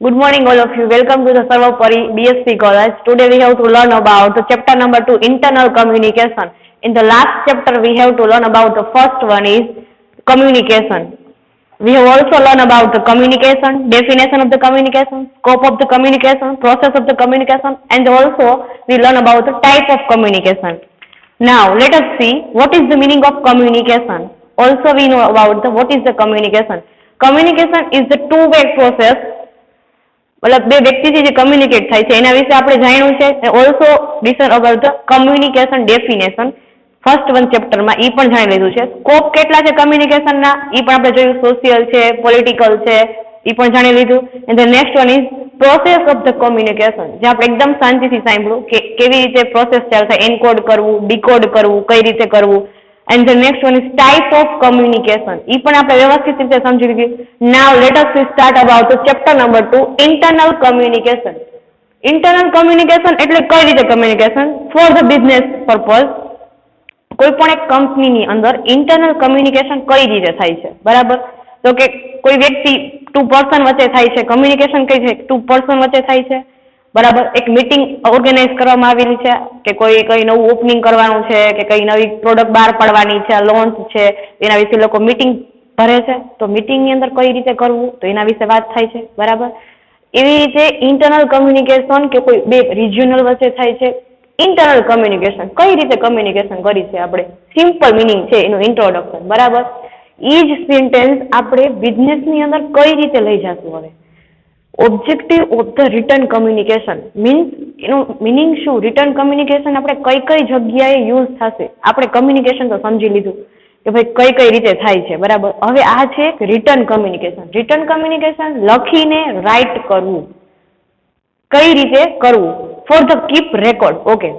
Good morning, all of you. Welcome to the Sarvapari BSc College. Today we have to learn about the chapter number 2, internal communication. In the last chapter, we have to learn about the first one is communication. We have also learned about the communication, definition of the communication, scope of the communication, process of the communication, and also we learn about the type of communication. Now, let us see what is the meaning of communication. Also, we know about what is the communication. Communication is the two-way process. मतलब બે વ્યક્તિથી જે communicate થાય છે એના વિશે આપણે જાણ્યું છે. Also discussion about the communication definition first one ચેપ્ટરમાં એ પણ જાણી લીધું છે. સ્કોપ કેટલા છે કમ્યુનિકેશનના એ પણ આપણે જોયું, સોશિયલ છે, પોલિટિકલ છે, એ પણ જાણી લીધું. And the next one is process of the communication, જે આપણે એકદમ શાંતિથી સાંભળ્યું કે કેવી રીતે પ્રોસેસ ચાલે છે, એનકોડ કરવું, ડીકોડ કરવું, કઈ રીતે કરવું. And the next one is type of communication. એ પણ આપણે વ્યવસ્થિત રીતે સમજી લીધી. Now let us start about the chapter number 2, internal communication. Internal communication એટલે કઈ રીતે communication for the business purpose. કોઈ પણ એક કંપનીની અંદર internal communication કઈ રીતે થાય છે, બરાબર? તો કે કોઈ વ્યક્તિ ટુ પર્સન વચ્ચે થાય છે, કમ્યુનિકેશન કઈ છે ટુ પર્સન વચ્ચે થાય છે, બરાબર? એક મીટિંગ ઓર્ગેનાઇઝ કરવામાં આવેલી છે કે કોઈ કઈ નવું ઓપનિંગ કરવાનું છે કે કઈ નવી પ્રોડક્ટ બહાર પાડવાની છે, લોન્ચ છે, એના વિશે લોકો મીટિંગ ભરે છે. તો મીટિંગની અંદર કઈ રીતે કરવું તો એના વિશે વાત થાય છે, બરાબર? એવી રીતે ઇન્ટરનલ કમ્યુનિકેશન કે કોઈ બે રિજિયનલ વચ્ચે થાય છે. ઇન્ટરનલ કમ્યુનિકેશન કઈ રીતે કમ્યુનિકેશન કરી છે આપણે, સિમ્પલ મિનિંગ છે એનું ઇન્ટ્રોડક્શન, બરાબર? એ જ સેન્ટેન્સ આપણે બિઝનેસની અંદર કઈ રીતે લઈ જશું હવે. Objective of the return communication means એનું મિનિંગ શું, રિટર્ન કમ્યુનિકેશન આપણે કઈ કઈ જગ્યાએ યુઝ થશે. આપણે કમ્યુનિકેશન તો સમજી લીધું કે ભાઈ કઈ કઈ રીતે થાય છે, બરાબર? હવે આ છે રિટર્ન કમ્યુનિકેશન. રિટર્ન કમ્યુનિકેશન લખીને રાઇટ કરવું, કઈ રીતે કરવું, for the keep record. Okay,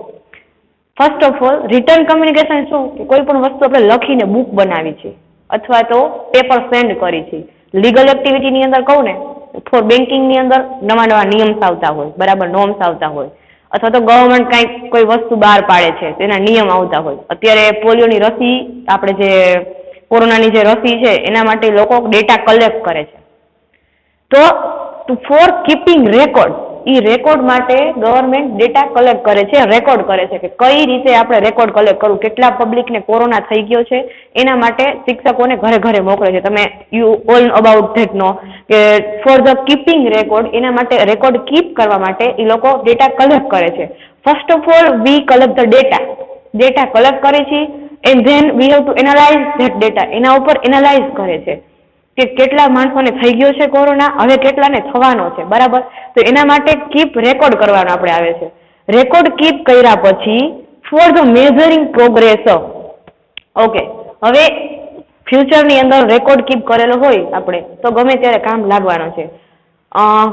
first of all return communication શું કે કોઈ પણ વસ્તુ આપણે લખીને બુક બનાવી છે અથવા તો પેપર સેન્ડ કરી છે. લીગલ એક્ટિવિટીની અંદર કહું ને, ફોર બેન્કિંગની અંદર નવા નવા નિયમ્સ આવતા હોય, બરાબર, નોર્મ્સ આવતા હોય, અથવા તો ગવર્મેન્ટ કાંઈક કોઈ વસ્તુ બહાર પાડે છે તેના નિયમ આવતા હોય. અત્યારે પોલિયોની રસી, આપણે જે કોરોનાની જે રસી છે એના માટે લોકો ડેટા કલેક્ટ કરે છે. તો ફોર કીપિંગ રેકોર્ડ, એ રેકોર્ડ માટે ગવર્મેન્ટ ડેટા કલેક્ટ કરે છે, રેકોર્ડ કરે છે કે કઈ રીતે આપણે રેકોર્ડ કલેક્ટ કરવું, કેટલા પબ્લિકને કોરોના થઈ ગયો છે. એના માટે શિક્ષકોને ઘરે ઘરે મોકલે છે. તમે you all about that know કે ફોર ધ કીપિંગ રેકોર્ડ, એના માટે રેકોર્ડ કીપ કરવા માટે એ લોકો ડેટા કલેક્ટ કરે છે. First of all we collect the data collect કરે છે and then we have to analyse that data. એના ઉપર એનાલાઇઝ કરે છે કે કેટલા માણસોને થઈ ગયો છે કોરોના, હવે કેટલાને થવાનો છે, બરાબર? તો એના માટે કીપ રેકોર્ડ કરવાનો આપણે આવે છે. રેકોર્ડ કીપ કર્યા પછી for the measuring progress. Okay, હવે ફ્યુચરની અંદર રેકોર્ડ કીપ કરેલો હોય આપણે તો ગમે ત્યારે કામ લાગવાનો છે.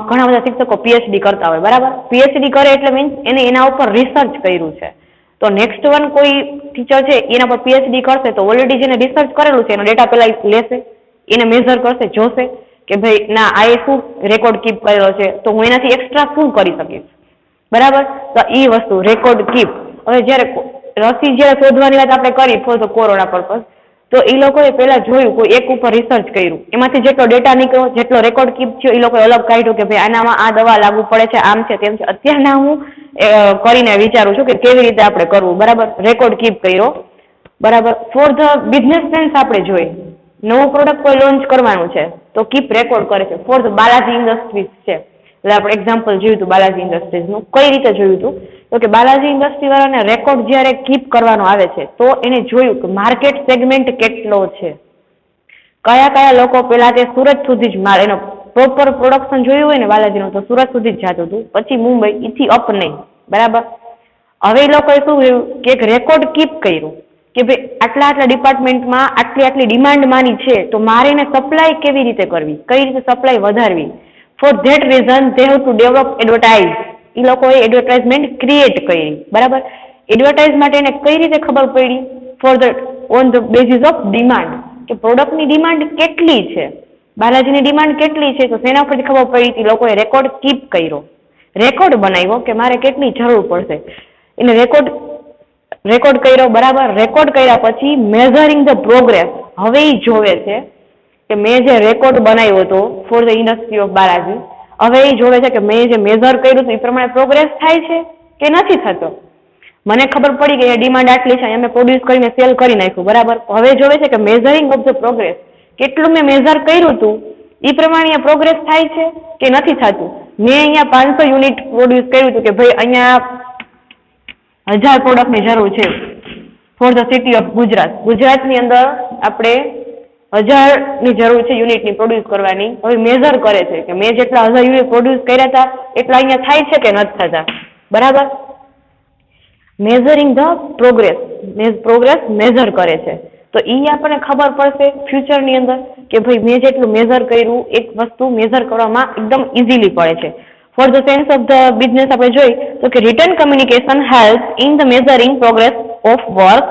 ઘણા બધા શિક્ષકો પીએચડી કરતા હોય, બરાબર? પીએચડી કરે એટલે મીન્સ એને એના ઉપર રિસર્ચ કર્યું છે. તો નેક્સ્ટ વન કોઈ ટીચર છે એના પર પીએચડી કરશે તો ઓલરેડી જેને રિસર્ચ કરેલું છે એનો ડેટા પેલા લેશે, એને મેઝર કરશે, જોશે કે ભાઈ ના આ એ શું રેકોર્ડ કીપ કરેલો છે તો હું એનાથી એક્સ્ટ્રા શું કરી શકીશ, બરાબર? તો એ વસ્તુ રેકોર્ડ કીપ. હવે જ્યારે રસી જ્યારે શોધવાની વાત આપણે કરી ફોર ધ કોરોના પર્પઝ, તો એ લોકોએ પહેલા જોયું, કોઈ એક ઉપર રિસર્ચ કર્યું, એમાંથી જેટલો ડેટા નીકળ્યો, જેટલો રેકોર્ડ કીપ થયો, એ લોકોએ અલગ કાઢ્યું કે ભાઈ આનામાં આ દવા લાગુ પડે છે, આમ છે, તેમ છે. અત્યારના હું કરીને વિચારું છું કે કેવી રીતે આપણે કરવું, બરાબર? રેકોર્ડ કીપ કર્યો, બરાબર? ફોર ધ બિઝનેસ સેન્સ આપણે જોઈએ, નવું પ્રોડક્ટ કોઈ લોન્ચ કરવાનું છે તો કીપ રેકોર્ડ કરે છે. ફોર ધ બાલાજી ઇન્ડસ્ટ્રીઝ છે, એટલે આપણે એક્ઝામ્પલ જોયું હતું બાલાજી ઇન્ડસ્ટ્રીઝનું. કઈ રીતે જોયું હતું તો કે બાલાજી ઇન્ડસ્ટ્રી વાળાને રેકોર્ડ જ્યારે કીપ કરવાનો આવે છે તો એને જોયું કે માર્કેટ સેગમેન્ટ કેટલો છે, કયા કયા લોકો પેલા તે સુરત સુધી જ માલ, એનો પ્રોપર પ્રોડક્શન જોયું હોય ને બાલાજીનું તો સુરત સુધી જ જતું હતું, પછી મુંબઈ, એથી અપ નહીં, બરાબર? હવે એ લોકોએ શું કર્યું કે એક રેકોર્ડ કીપ કર્યું કે ભાઈ આટલા આટલા ડિપાર્ટમેન્ટમાં આટલી આટલી ડિમાન્ડ માની છે તો મારે એને સપ્લાય કેવી રીતે કરવી, કઈ રીતે સપ્લાય વધારવી. For that reason they have to develop advertise. એ લોકોએ એડવર્ટાઇઝમેન્ટ ક્રિએટ કરી, બરાબર? એડવર્ટાઇઝ માટે એને કઈ રીતે ખબર પડી? For the on the basis of demand, કે પ્રોડક્ટની ડિમાન્ડ કેટલી છે, બાલાજીની ડિમાન્ડ કેટલી છે, તો તેના પરથી ખબર પડી. એ લોકોએ રેકોર્ડ કીપ કર્યો, રેકોર્ડ બનાવ્યો કે મારે કેટલી જરૂર પડશે, એને રેકોર્ડ કર્યો, બરાબર? રેકોર્ડ કર્યા પછી મેઝરિંગ ધ પ્રોગ્રેસ. હવે એ જોવે છે કે મેં જે રેકોર્ડ બનાવ્યો હતો for the industry of Balaji, હવે એ જોવે છે કે મેં જે મેઝર કર્યું હતું એ પ્રમાણે પ્રોગ્રેસ થાય છે કે નથી થતો. મને ખબર પડી કે ડિમાન્ડ આટલી છે, મેં પ્રોડ્યુસ કરીને સેલ કરી નાખ્યું, બરાબર. હવે જોવે છે કે મેઝરિંગ ઓફ ધ પ્રોગ્રેસ, કેટલું મેં મેઝર કર્યું હતું એ પ્રમાણે અહીંયા પ્રોગ્રેસ થાય છે કે નથી થતું. મેં અહીંયા 500 યુનિટ પ્રોડ્યુસ કર્યું હતું કે ભાઈ અહીંયા 1000 પ્રોડક્ટની જરૂર છે for the city of Gujarat. ગુજરાતની અંદર આપણે 1000ની જરૂર છે યુનિટની પ્રોડ્યુસ કરવાની. હવે મેઝર કરે છે કે મેં જેટલા 1000 યુનિટ પ્રોડ્યુસ કર્યા હતા એટલા અહીંયા થાય છે કે નથી થતા, બરાબર. Measuring the progress, progress measure કરે છે. તો એ આપણને ખબર પડશે ફ્યુચરની અંદર કે ભાઈ મેં જેટલું મેઝર કર્યું એક વસ્તુ મેઝર કરવામાં એકદમ ઇઝીલી પડે છે. For the sense of the business આપણે જોઈ તો કે written communication help in the measuring progress of work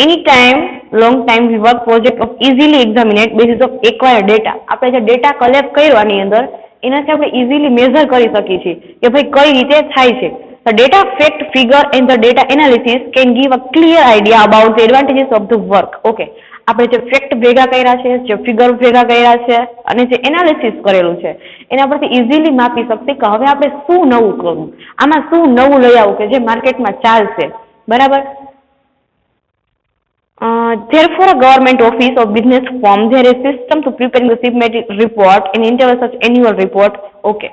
any time long time we work project of easily examinate basis of acquired data. આપણે જે ડેટા કલેક્ટ કર્યો આની અંદર એનાથી આપણે ઇઝીલી મેઝર કરી શકીએ છીએ કે ભાઈ કઈ રીતે થાય છે. The data fact figure and the data analysis can give a clear idea about the advantages of the work. Okay. આપણે જે ફેક્ટ ભેગા કર્યા છે, જે ફિગર ભેગા કર્યા છે અને જે એનાલિસિસ કરેલું છે એના પરથી ઇઝીલી માપી શકશે કે હવે આપણે શું નવું કરવું, આમાં શું નવું લઈ આવવું કે જે માર્કેટમાં ચાલશે, બરાબર. Therefore, a government office or business firm, there is system to preparing the shipment report and interval such annual report. Okay.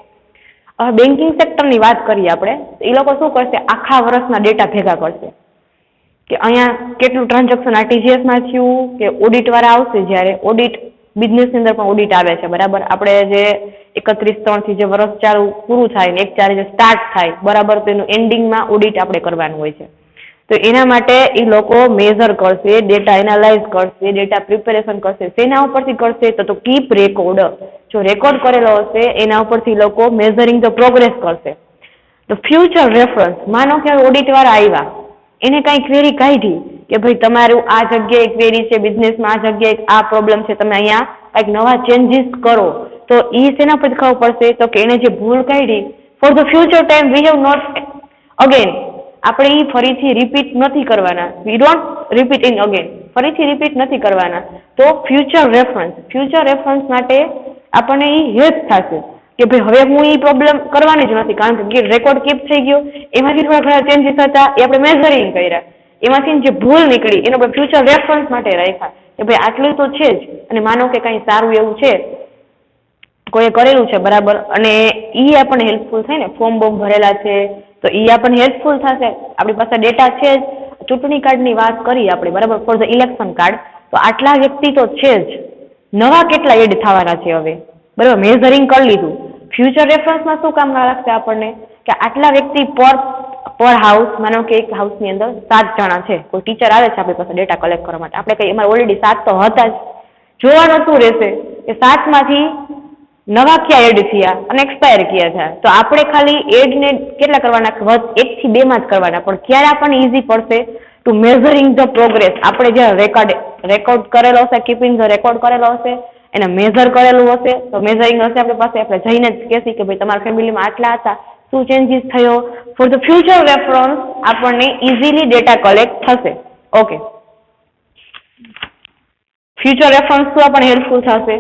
Banking સેક્ટરની વાત કરીએ આપણે, એ લોકો શું કરશે, આખા વર્ષના ડેટા ભેગા કરશે કે અહીંયા કેટલું ટ્રાન્ઝેક્શન આરટીજીએસમાં થયું, કે ઓડિટ વાળા આવશે જ્યારે ઓડિટ બિઝનેસની અંદર પણ ઓડિટ આવે છે, બરાબર. આપણે જે 31/3 જે વર્ષ ચાલુ પૂરું થાય ને 1/4 જે સ્ટાર્ટ થાય, બરાબર, તો એનું એન્ડિંગમાં ઓડિટ આપણે કરવાનું હોય છે. તો એના માટે એ લોકો મેઝર કરશે, ડેટા એનાલાઇઝ કરશે, ડેટા પ્રિપેરેશન કરશે. શેના ઉપરથી કરશે તો કીપ રેકોર્ડ. જો રેકોર્ડ કરેલો હશે એના ઉપરથી લોકો મેઝરિંગ ધ પ્રોગ્રેસ કરશે. તો ફ્યુચર રેફરન્સ, માનો કે ઓડિટ વાળા આવ્યા, એને કઈ ક્વેરી કાઢી કે ભાઈ તમારું આ જગ્યાએ ક્વેરી છે, બિઝનેસમાં આ જગ્યાએ આ પ્રોબ્લેમ છે, તમે અહીંયા કંઈક નવા ચેન્જીસ કરો, તો એ શેના પરથી ખબર પડશે તો કે એને જે ભૂલ કાઢી for the future time we have not again, આપણે એ ફરીથી રિપીટ નથી કરવાના. We don't repeat in again, ફરીથી રિપીટ નથી કરવાના. તો ફ્યુચર રેફરન્સ માટે આપણને એ હેલ્પ થશે કે ભાઈ હવે હું એ પ્રોબ્લેમ કરવાની જ નથી, કારણ કે રેકોર્ડ કીપ થઈ ગયો, એમાંથી થોડા ઘણા ચેન્જીસ હતા એ આપણે મેઝરિંગ કર્યા, એમાંથી જે ભૂલ નીકળી એનો આપણે ફ્યુચર રેફરન્સ માટે રાખ્યા કે ભાઈ આટલું તો છે જ, અને માનો કે કંઈ સારું એવું છે કોઈએ કરેલું છે, બરાબર, અને એ આપણને હેલ્પફુલ થાય ને, ફોર્મ બોર્મ ભરેલા છે તો એ આપણને હેલ્પફુલ થશે. આપણી પાસે ડેટા છે જ. ચૂંટણી કાર્ડની વાત કરીએ આપણે, બરાબર, ફોર ધ ઇલેક્શન કાર્ડ, તો આટલા વ્યક્તિ તો છે જ, નવા કેટલા એડ થવાના છે હવે, બરાબર, મેઝરિંગ કરી લીધું. ફ્યુચર રેફરન્સમાં શું કામ લાગશે આપણને કે આટલા વ્યક્તિ પર હાઉસ, માનો કે એક હાઉસની અંદર 7 જણા છે, કોઈ ટીચર આવે છે આપણી પાસે ડેટા કલેક્ટ કરવા માટે, આપણે કઈ અમારે ઓલરેડી 7 તો હતા જ, જોવાનું શું રહેશે કે 7માંથી નવા ક્યાં એડ થયા અને એક્સપાયર ક્યાં થયા. તો આપણે ખાલી એડને કેટલા કરવાના, 1 થી 2 માં જ કરવાના. પણ ક્યારે આપણને ઇઝી પડશે ટુ મેઝરિંગ ધ પ્રોગ્રેસ, આપણે જે રેકોર્ડ કરેલો હશે, કીપિંગ ધ રેકોર્ડ કરેલો હશે, એને મેઝર કરેલું હશે, તો મેઝરિંગ હશે આપણી પાસે, આપણે જઈને જ કહેશી કે ભાઈ તમારા ફેમિલીમાં આટલા હતા, શું ચેન્જીસ થયો. ફોર ધ ફ્યુચર રેફરન્સ આપણને ઇઝીલી ડેટા કલેક્ટ થશે. ઓકે, ફ્યુચર રેફરન્સ શું આપણને હેલ્પફુલ થશે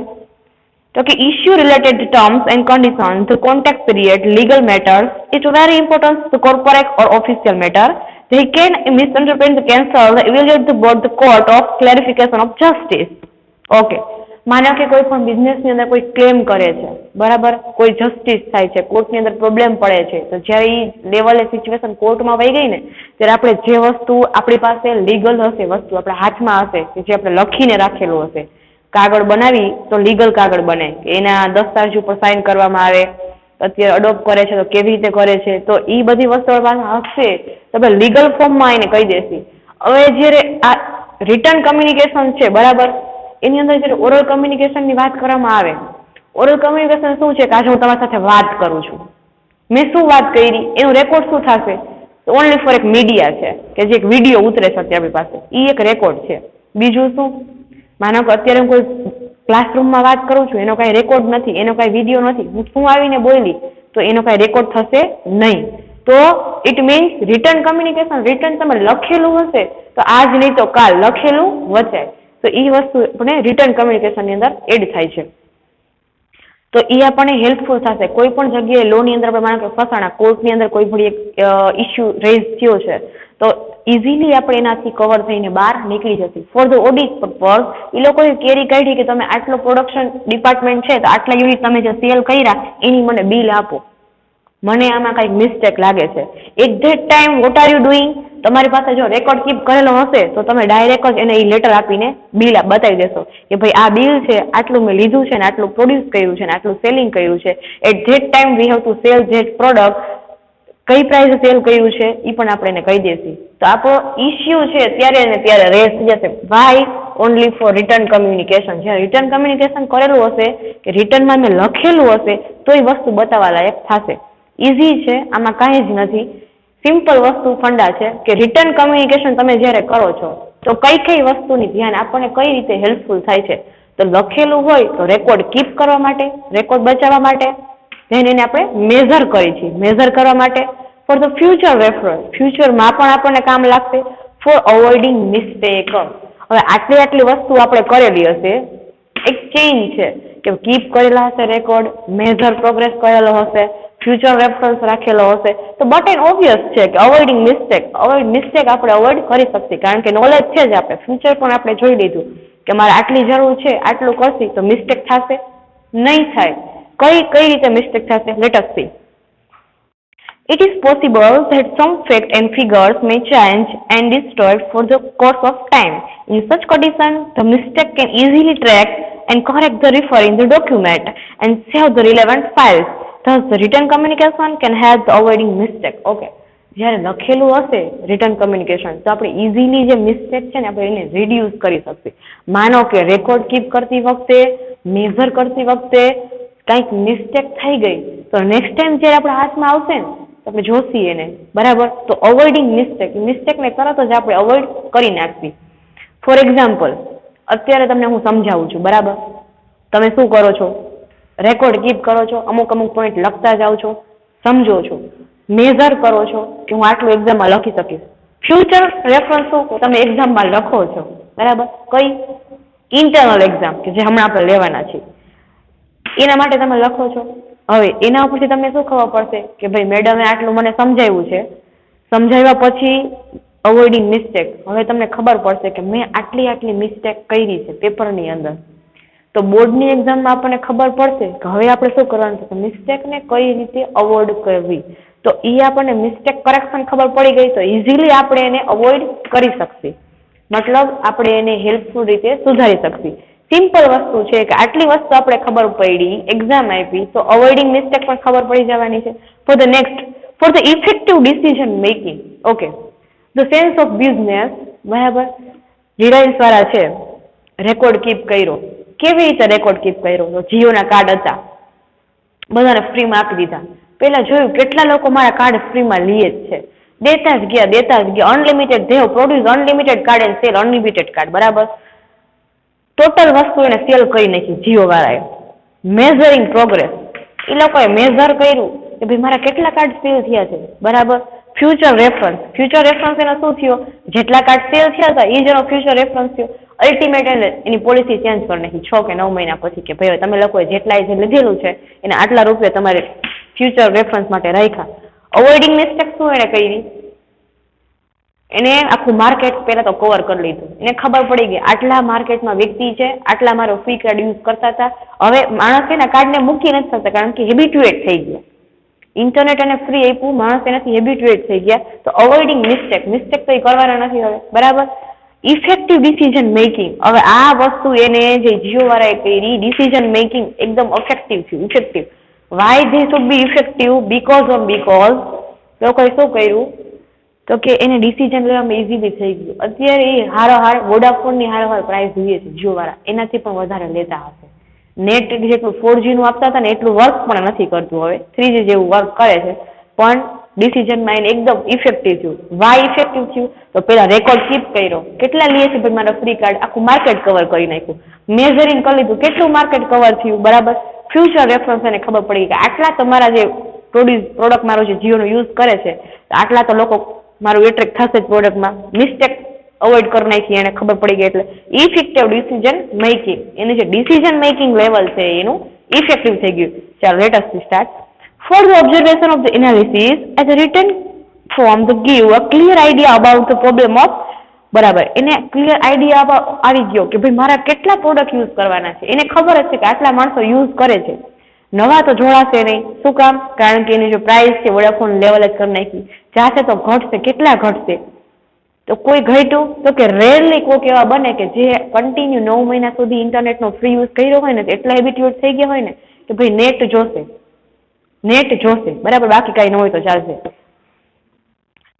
તો કે issue related terms and conditions, the contact period, legal matters, it's very important the corporate or official matter. They can misinterpret, cancel, evaluate the board, the court of clarification of justice. Okay. માનો કે કોઈ પણ બિઝનેસની અંદર કોઈ claim કરે છે, બરાબર, કોઈ જસ્ટિસ થાય છે, કોર્ટની અંદર પ્રોબ્લેમ પડે છે, તો જ્યારે એ લેવલે સિચ્યુએશન કોર્ટમાં વહી ગઈ ને ત્યારે આપણે જે વસ્તુ આપણી પાસે લીગલ હશે, વસ્તુ આપણા હાથમાં હશે, કે જે આપણે લખીને રાખેલું હશે, કાગળ બનાવી તો લીગલ કાગળ બને, કે એના દસ્તાવેજ ઉપર સાઇન કરવામાં આવે, અત્યારે અડોપ્ટ કરે છે તો કેવી રીતે કરે છે, તો એ બધી વસ્તુઓ હશે તો આપણે લીગલ ફોર્મમાં એને કહી દેશી. હવે જ્યારે આ રિટર્ન કમ્યુનિકેશન છે, બરાબર, એની અંદર જ્યારે ઓરલ કમ્યુનિકેશનની વાત કરવામાં આવે, ઓરલ કમ્યુનિકેશન શું છે કે આજે હું તમારી સાથે વાત કરું છું, મેં શું વાત કરી એનું રેકોર્ડ શું થશે, ઓનલી ફોર એક મીડિયા છે કે જે એક વિડીયો ઉતરે છે આપણી પાસે, એ એક રેકોર્ડ છે. બીજું શું, માનો કે અત્યારે હું કોઈ ક્લાસરૂમમાં વાત કરું છું, એનો કાંઈ રેકોર્ડ નથી, એનો કાંઈ વિડીયો નથી, હું શું આવીને બોલી તો એનો કાંઈ રેકોર્ડ થશે નહીં. તો it means return communication, return તમે લખેલું હશે તો આજ નહીં તો કાલ લખેલું વચાય, તો એ વસ્તુ આપણે રિટર્ન કમ્યુનિકેશનની અંદર એડ થાય છે. તો એ આપણને હેલ્પફુલ થશે. કોઈ પણ જગ્યાએ લોની અંદર આપણે માનો કે ફસાણા, કોર્ટની અંદર કોઈ પણ એક ઇસ્યુ રેઝ થયો છે તો ઇઝીલી આપણે એનાથી કવર થઈને બહાર નીકળી જશે. ફોર ધ ઓડિટ પર્પઝ એ લોકોએ કેરી કાઢી કે તમે આટલો પ્રોડક્શન ડિપાર્ટમેન્ટ છે તો આટલા યુનિટ તમે જે સેલ કર્યા એની મને બિલ આપો, મને આમાં કંઈક મિસ્ટેક લાગે છે. At that time what are you doing, તમારી પાસે જો રેકોર્ડ કીપ કરેલો હશે તો તમે ડાયરેક્ટ જ એને એ લેટર આપીને બિલ બતાવી દેશો કે ભાઈ આ બિલ છે, આટલું મેં લીધું છે ને આટલું પ્રોડ્યુસ કર્યું છે ને આટલું સેલિંગ કર્યું છે. At that time we have to sell that product, કઈ પ્રાઇસે સેલ કર્યું છે એ પણ આપણે એને કહી દેશું. તો આપણો ઇસ્યુ છે ત્યારે ને ત્યારે રેસ થઈ જશે. Why? Only for return communication. જ્યારે રિટર્ન કમ્યુનિકેશન કરેલું હશે કે રિટર્નમાં મેં લખેલું હશે તો એ વસ્તુ બતાવવા લાયક થશે. ઇઝી છે, આમાં કાંઈ જ નથી. સિમ્પલ વસ્તુ ફંડા છે કે રિટર્ન કમ્યુનિકેશન તમે જ્યારે કરો છો તો કઈ કઈ વસ્તુની ધ્યાન આપણને કઈ રીતે હેલ્પફુલ થાય છે. તો લખેલું હોય તો રેકોર્ડ કીપ કરવા માટે, રેકોર્ડ બચાવવા માટે, ધેન એને આપણે મેઝર કરી છીએ, મેઝર કરવા માટે, ફોર ધ ફ્યુચર રેફરન્સ, ફ્યુચરમાં પણ આપણને કામ લાગશે, ફોર અવોઇડિંગ મિસ્ટેક. હવે આટલી વસ્તુ આપણે કરેલી હશે, એક ચેઇન છે કે કીપ કરેલા હશે રેકોર્ડ, મેઝર પ્રોગ્રેસ કરેલો હશે, ફ્યુચર રેફરન્સ રાખેલો હશે, તો બટ એન્ડ ઓબ્વિયસ છે કે અવોઇડિંગ મિસ્ટેક આપણે અવોઇડ કરી શકીએ કારણ કે નોલેજ છે જ. આપણે ફ્યુચર પણ આપણે જોઈ લીધું કે મારે આટલી જરૂર છે, આટલું કરશી તો મિસ્ટેક થશે નહીં થાય. કઈ રીતે મિસ્ટેક થશે? Late us C. It is possible that some facts and figures may change and destroyed for the course of time. In such condition, the mistake can easily track and correct the refer in the document and save the relevant files. Thus, the written communication can help the avoiding mistake. Okay. જ્યારે લખેલું હશે return communication તો આપણે easily જે mistake છે ને આપણે એને રિડ્યુસ કરી શકીએ. માનો કે રેકોર્ડ કીપ કરતી વખતે, મેઝર કરતી વખતે કંઈક મિસ્ટેક થઈ ગઈ તો નેક્સ્ટ ટાઈમ જ્યારે આપણા હાથમાં આવશે ને તો આપણે જોશી એને, બરાબર? તો અવોઇડિંગ મિસ્ટેકને તરત જ આપણે અવોઇડ કરી નાખવી. ફોર એક્ઝામ્પલ, અત્યારે તમને હું સમજાવું છું, બરાબર? તમે શું કરો છો? રેકોર્ડ કીપ કરો છો, અમુક પોઈન્ટ લખતા જાઓ છો, સમજો છો, મેઝર કરો છો કે હું આટલું એક્ઝામમાં લખી શકીશ. ફ્યુચર રેફરન્સ શું? તમે એક્ઝામમાં લખો છો, બરાબર? કઈ? ઇન્ટરનલ એક્ઝામ કે જે હમણાં આપણે લેવાના છે એના માટે તમે લખો છો. હવે એના ઉપરથી તમને શું ખબર પડશે કે ભાઈ મેડમે આટલું મને સમજાવ્યું છે, સમજાવ્યા પછી અવોઇડિંગ મિસ્ટેક, હવે તમને ખબર પડશે કે મેં આટલી મિસ્ટેક કરી છે પેપરની અંદર. તો બોર્ડની એક્ઝામમાં આપણને ખબર પડશે કે હવે આપણે શું કરવાનું છે, મિસ્ટેકને કઈ રીતે અવોઇડ કરવી. તો એ આપણને મિસ્ટેક કરેક્શન ખબર પડી ગઈ તો ઇઝીલી આપણે એને અવોઇડ કરી શકીએ, મતલબ આપણે એને હેલ્પફુલ રીતે સુધારી શકીએ. સિમ્પલ વસ્તુ છે કે આટલી વસ્તુ આપણે ખબર પડી, એક્ઝામ આપી તો અવોઇડિંગ મિસ્ટેક પણ ખબર પડી જવાની છે. For the next, for the effective decision making. Okay, the sense of business, બરાબર? રિલાયન્સ વાળા છે, રેકોર્ડ કીપ કર્યો. કેવી રીતે રેકોર્ડ કીપ કર્યો? તો જીઓના કાર્ડ હતા, બધાને ફ્રીમાં આપી દીધા. પેલા જોયું કેટલા લોકો મારા કાર્ડ ફ્રીમાં લે જ છે, દેતા જ ગયા. Unlimited, they have produce unlimited card and cell unlimited card, બરાબર? ટોટલ વસ્તુ એને સેલ કરી નાખી જીઓ વાળાએ. મેઝરિંગ પ્રોગ્રેસ, એ લોકોએ મેઝર કર્યું કે ભાઈ મારા કેટલા કાર્ડ સેલ થયા છે, બરાબર? ફ્યુચર રેફરન્સ એનો શું થયો? જેટલા કાર્ડ સેલ થયા હતા એ જ એનો ફ્યુચર રેફરન્સ થયો. અલ્ટિમેટ એની પોલિસી ચેન્જ કરી નાખી 6 કે 9 મહિના પછી કે ભાઈ તમે લોકોએ જેટલા જે લીધેલું છે એને આટલા રૂપિયા તમારે ફ્યુચર રેફરન્સ માટે રાખ્યા. અવોઇડિંગ મિસ્ટેક શું એને કરી? એને આખું માર્કેટ પહેલા તો કવર કરી લીધું. એને ખબર પડી ગઈ આટલા માર્કેટમાં વ્યક્તિ છે, આટલા મારો ફ્રી કાર્ડ યુઝ કરતા હતા. હવે માણસ એના કાર્ડને મૂકી નથી શકતા કારણ કે હેબિટ્યુએટ થઈ ગયા. ઇન્ટરનેટ અને ફ્રી આપ્યું, માણસ એનાથી હેબિટ્યુએટ થઈ ગયા. તો અવોઇડિંગ મિસ્ટેક તો એ કરવાના નથી હવે, બરાબર? ઇફેક્ટિવ ડિસિઝન મેકિંગ, હવે આ વસ્તુ એને જે જીઓ વાળાએ કરી, ડિસિઝન મેકિંગ એકદમ effective. Why they should be effective? Because લોકોએ શું કર્યું તો કે એને ડિસિઝન લેવામાં ઇઝીલી થઈ ગયું. અત્યારે એ હારોહાર વોડાફોનની હારોહાર પ્રાઇસ જોઈએ છે જીઓ વાળા, એનાથી પણ વધારે લેતા હશે. નેટ જેટલું 4G નું આપતા હતા ને એટલું વર્ક પણ નથી કરતું, હવે 3G જેવું વર્ક કરે છે, પણ ડિસિઝનમાં એને એકદમ ઇફેક્ટિવ થયું. વાય ઇફેક્ટિવ થયું? તો પેલા રેકોર્ડ કીપ કર્યો, કેટલા લે છે ભાઈ મારા ફ્રી કાર્ડ, આખું માર્કેટ કવર કરી નાખ્યું. મેઝરિંગ કરી લીધું, કેટલું માર્કેટ કવર થયું, બરાબર? ફ્યુચર રેફરન્સ એને ખબર પડી કે આટલા તમારા જે પ્રોડક્ટ મારો જે જીઓનો યુઝ કરે છે આટલા તો લોકો મારું એટ્રેક્ટ થશે જ પ્રોડક્ટમાં. મિસ્ટેક અવોઇડ કરી નાખી, એને ખબર પડી ગઈ. એટલે ઇફેક્ટિવ ડિસિઝન મેકિંગ, એનું જે ડિસિઝન મેકિંગ લેવલ છે એનું ઇફેક્ટિવ થઈ ગયું. ચાલો let us start. For the observation of the analysis as a written form to give a clear idea about the problem of બરાબર એને ક્લિયર આઈડિયા આવી ગયો કે ભાઈ મારા કેટલા પ્રોડક્ટ યુઝ કરવાના છે. એને ખબર જ છે કે આટલા માણસો યુઝ કરે છે. નવા તો જોડાશે નહીં. શું કામ? કારણ કે એની જો પ્રાઇસ છે વોડાફોન લેવલ જ કરી નાખી. જાશે તો ઘટશે. કેટલા ઘટશે? તો કોઈ ઘટ્યું તો કે રેરલી કોઈક એવા બને કે જે કન્ટિન્યુ 9 મહિના સુધી ઇન્ટરનેટનો ફ્રી યુઝ કર્યો હોય ને એટલા હેબિટ્યુએટ થઈ ગયા હોય ને કે ભાઈ નેટ જોશે બરાબર, બાકી કઈ ન હોય તો ચાલશે.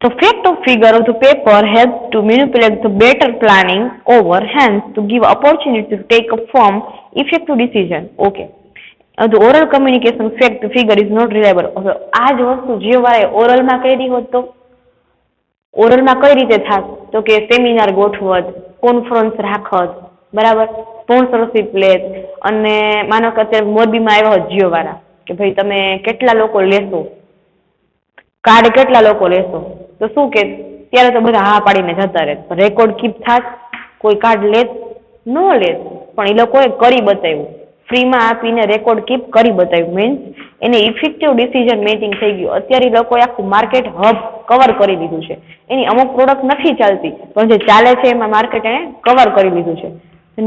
The fact of figure of the paper helps to manipulate the better planning over, hence to give opportunity to take a firm, effective decision. Okay. The oral communication fact figure is not reliable. આ જ વસ્તુ જે વારે ઓરલમાં કરી હોત તો ઓરલમાં કઈ રીતે થાત તો કે સેમિનાર ગોઠવત, કોન્ફરન્સ રાખત, બરાબર, સ્પોન્સરશિપ લેત અને માનો કે અત્યારે મોરબીમાં આવ્યા હોત જીઓ વાળા કે ભાઈ તમે કેટલા લોકો લેશો, કાર્ડ કેટલા લોકો લેશો, તો શું કે ત્યારે તો બધા હા પાડીને જતા રહે. રેકોર્ડ કીપ થાત, કોઈ કાર્ડ લેત ન લેત, પણ એ લોકોએ કરી બતાવ્યું, ફ્રીમાં આપીને રેકોર્ડ કીપ કરી બતાવ્યું. મીન્સ એને ઇફેક્ટિવ ડિસિઝન મેકિંગ થઈ ગયું. અત્યારે એ લોકોએ આખું માર્કેટ હબ કવર કરી લીધું છે. એની અમુક પ્રોડક્ટ નથી ચાલતી પણ જે ચાલે છે એમાં માર્કેટ એને કવર કરી લીધું છે.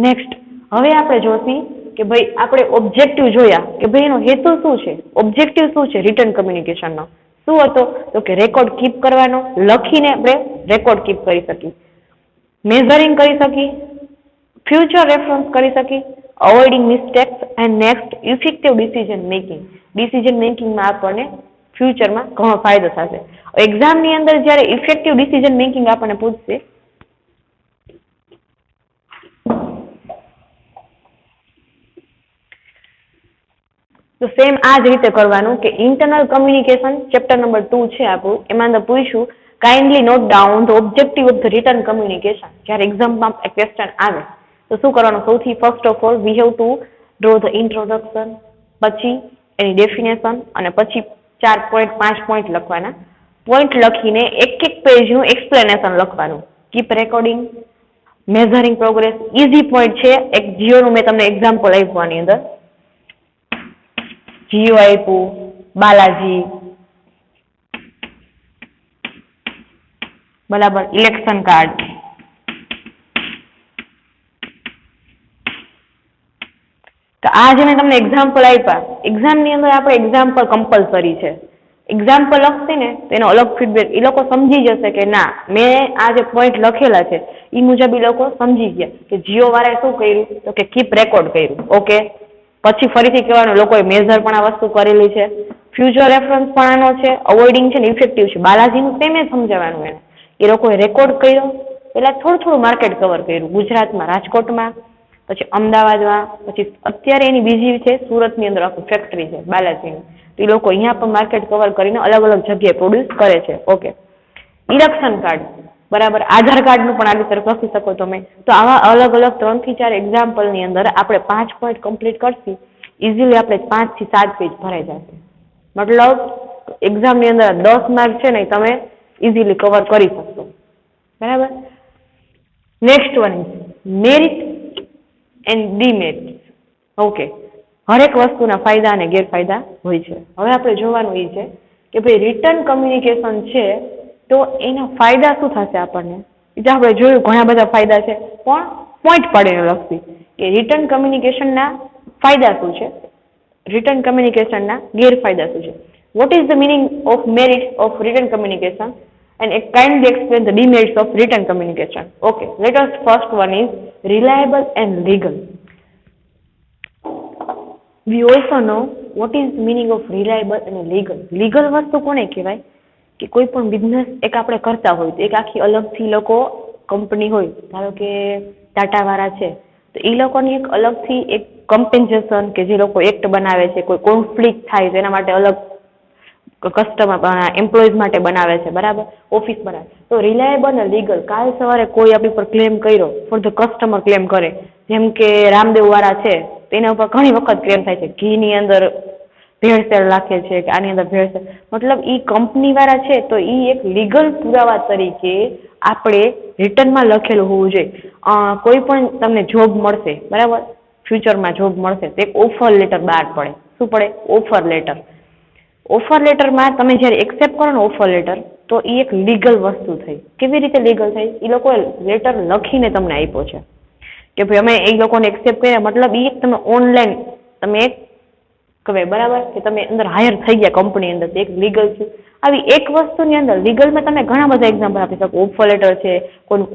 નેક્સ્ટ હવે આપણે જોશી કે ભાઈ આપણે ઓબ્જેક્ટિવ જોયા કે ભાઈ એનો હેતુ શું છે, ઓબ્જેક્ટિવ શું છે રિટર્ન કમ્યુનિકેશનનો. શું હતો તો કે રેકોર્ડ કીપ કરવાનો, લખીને આપણે રેકોર્ડ કીપ કરી શકીએ, મેઝરિંગ કરી શકીએ, ફ્યુચર રેફરન્સ કરી શકીએ, avoiding mistakes and next effective decision making. Decision મેકિંગમાં આપણને ફ્યુચરમાં ઘણો ફાયદો થશે. એક્ઝામની અંદર જ્યારે ઇફેક્ટિવ ડિસિઝન મેકિંગ આપણને પૂછશે તો સેમ આ જ રીતે કરવાનું કે ઇન્ટરનલ કમ્યુનિકેશન ચેપ્ટર નંબર 2 છે આપણું, એમાં અંદર પૂછ્યું kindly note down the objective of the return communication. જ્યારે એક્ઝામમાં ક્વેશ્ચન આવે તો શું કરવાનું? સૌથી first of all V have to draw the introduction, પછી એની ડેફિનેશન અને પછી 4 પોઈન્ટ 5 પોઈન્ટ લખવાના. પોઈન્ટ લખીને એક પેજનું એક્સપ્લેનેશન લખવાનું. Keep recording, measuring progress. Easy point છે. એક જીઓનું મેં તમને એક્ઝામ્પલ આપ્યું આની અંદર. જીઓ આપ્યું, બાલાજી, બરાબર, ઇલેક્શન કાર્ડ, તો આ જે મેં તમને એક્ઝામ્પલ આપ્યા, એક્ઝામની અંદર આપણે એક્ઝામ્પલ કમ્પલસરી છે. એક્ઝામ્પલ લખશે ને તો એનો અલગ ફીડબેક એ લોકો સમજી જશે કે ના મેં આ જે પોઈન્ટ લખેલા છે એ મુજબ એ લોકો સમજી ગયા કે જીઓ વાળાએ શું કર્યું તો કે કીપ રેકોર્ડ કર્યું. ઓકે, પછી ફરીથી કહેવાનું લોકોએ મેઝર પણ આ વસ્તુ કરેલી છે, ફ્યુચર રેફરન્સ પણ આનો છે, અવોઇડિંગ છે ને ઇફેક્ટિવ છે. બાલાજીનું સેમ જ સમજાવવાનું એને. એ લોકોએ રેકોર્ડ કર્યો, પેલા થોડું માર્કેટ કવર કર્યું ગુજરાતમાં, રાજકોટમાં, પછી અમદાવાદમાં, પછી અત્યારે એની બીજી છે સુરતની અંદર આખું ફેક્ટરી છે બાલાજીની. તો એ લોકો અહીંયા પણ માર્કેટ કવર કરીને અલગ અલગ જગ્યાએ પ્રોડ્યુસ કરે છે. ઓકે, ઇલેક્શન કાર્ડ, બરાબર, આધાર કાર્ડનું પણ આ રીતે લખી શકો તમે. તો આવા અલગ અલગ 3 થી 4 એક્ઝામ્પલની અંદર આપણે 5 પોઈન્ટ કમ્પ્લીટ કરશી, ઇઝીલી આપણે 5 થી 7 પેજ ભરાઈ જશે. મતલબ એક્ઝામની અંદર 10 માર્ક છે ને તમે ઇઝીલી કવર કરી શકશો. બરાબર. Next one merit and demerit. Okay, હરેક વસ્તુના ફાયદા અને ગેરફાયદા હોય છે. હવે આપણે જોવાનું એ છે કે ભાઈ રિટર્ન કમ્યુનિકેશન છે તો એના ફાયદા શું થશે આપણને. એ તો આપણે જોયું ઘણા બધા ફાયદા છે, પણ પોઈન્ટ પાડીને લખવી કે રિટર્ન કમ્યુનિકેશનના ફાયદા શું છે, રિટર્ન કમ્યુનિકેશનના ગેરફાયદા શું છે. What is the meaning of merits of return communication and kindly explain the demerits of written communication. Okay, let us first one is reliable and legal. We also know what is the meaning of reliable and legal. Legal વસ્તુ કોને કહેવાય કે કોઈ પણ business એક આપણે કરતા હોય તો એક આખી અલગથી લોકો કંપની હોય, ધારો કે ટાટા વાળા છે તો એ લોકોની એક અલગથી એક કમ્પેન્સેશન કે જે લોકો એક્ટ બનાવે છે, કોઈ કોન્ફ્લિક્ટ થાય તેના માટે અલગ કસ્ટમર એમ્પ્લોઈઝ માટે બનાવે છે, બરાબર, ઓફિસ બનાવે. તો રિલાયબલ અને લીગલ, કાલ સવારે કોઈ આપણી પર ક્લેમ કર્યો, ફોર ધ કસ્ટમર ક્લેમ કરે, જેમ કે રામદેવ વાળા છે તેના ઉપર ઘણી વખત ક્લેમ થાય છે ઘીની અંદર ભેળસેળ રાખે છે કે આની અંદર ભેળસેળ, મતલબ એ કંપની વાળા છે તો એ એક લીગલ પુરાવા તરીકે આપણે રિટર્નમાં લખેલું હોવું જોઈએ. કોઈ પણ તમને જોબ મળશે, બરાબર, ફ્યુચરમાં જોબ મળશે તો એક ઓફર લેટર બહાર પડે. શું પડે? Offer letter. ઓફર લેટરમાં તમે જ્યારે એક્સેપ્ટ કરો ને ઓફર લેટર તો એ એક લીગલ વસ્તુ થઈ. કેવી રીતે લીગલ થઈ? એ લોકોએ લેટર લખીને તમને આપ્યો છે કે ભાઈ અમે એ લોકોને એક્સેપ્ટ કર્યા, મતલબ એ એક તમે ઓનલાઈન તમે એક કહેવાય બરાબર કે તમે અંદર હાયર થઈ ગયા કંપની અંદર, એક લીગલ છે. આવી એક વસ્તુની અંદર લીગલમાં તમે ઘણા બધા એક્ઝામ્પલ આપી શકો. ઓફર લેટર છે, કોઈ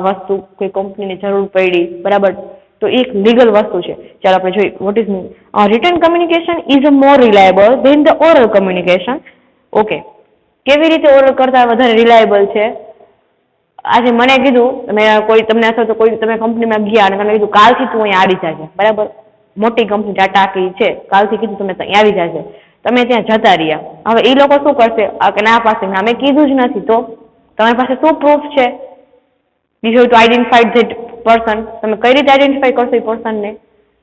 વસ્તુ કોઈ કંપનીની જરૂર પડી, બરાબર, તો એક લીગલ વસ્તુ છે. ચાલો આપણે જોઈએ what is mean. Written communication is a more reliable than the oral communication. Okay, કેવી રીતે ઓરલ કરતા વધારે રિલાયબલ છે? આજે મને કીધું તમે કોઈ તમને અથવા તો કોઈ તમે કંપનીમાં ગયા અને તમે કીધું કાલથી તું અહીંયા આવી જાય, બરાબર, મોટી કંપની ટાટા કી છે, કાલથી કીધું તમે ત્યાં આવી જાય, તમે ત્યાં જતા રહ્યા. હવે એ લોકો શું કરશે કે ના પાસે અમે કીધું જ નથી, તો તમારી પાસે શું પ્રૂફ છે? You have to identified that person. તમે કઈ રીતે આઈડેન્ટિફાઈ કરશો એ પર્સનને?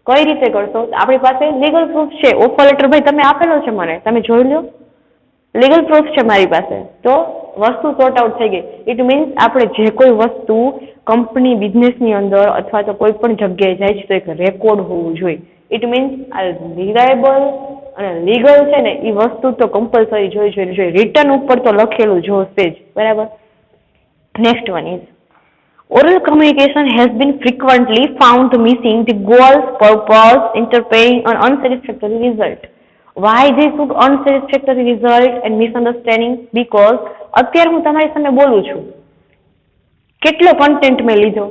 કઈ રીતે કરશો? આપણી પાસે લીગલ પ્રૂફ છે. ઓફર લેટર ભાઈ તમે આપેલો છે મને, તમે જોઈ લો, લીગલ પ્રૂફ છે મારી પાસે, તો વસ્તુ સોર્ટ આઉટ થઈ ગઈ. ઇટ મીન્સ આપણે જે કોઈ વસ્તુ કંપની બિઝનેસની અંદર અથવા તો કોઈ પણ જગ્યાએ જાય છે તો એક રેકોર્ડ હોવું જોઈએ. ઇટ મીન્સ આ રિલાયબલ અને લીગલ છે ને એ વસ્તુ તો કમ્પલસરી જોઈએ. રિટર્ન ઉપર તો લખેલું જોશે જ, બરાબર. Next one is oral communication has been frequently found missing the goals, purpose, interpreting an unsatisfactory result. Why this would unsatisfactory result and misunderstanding? Because અત્યારે હું તમારી સામે બોલું છું, કેટલો કન્ટેન્ટ મેં લીધો,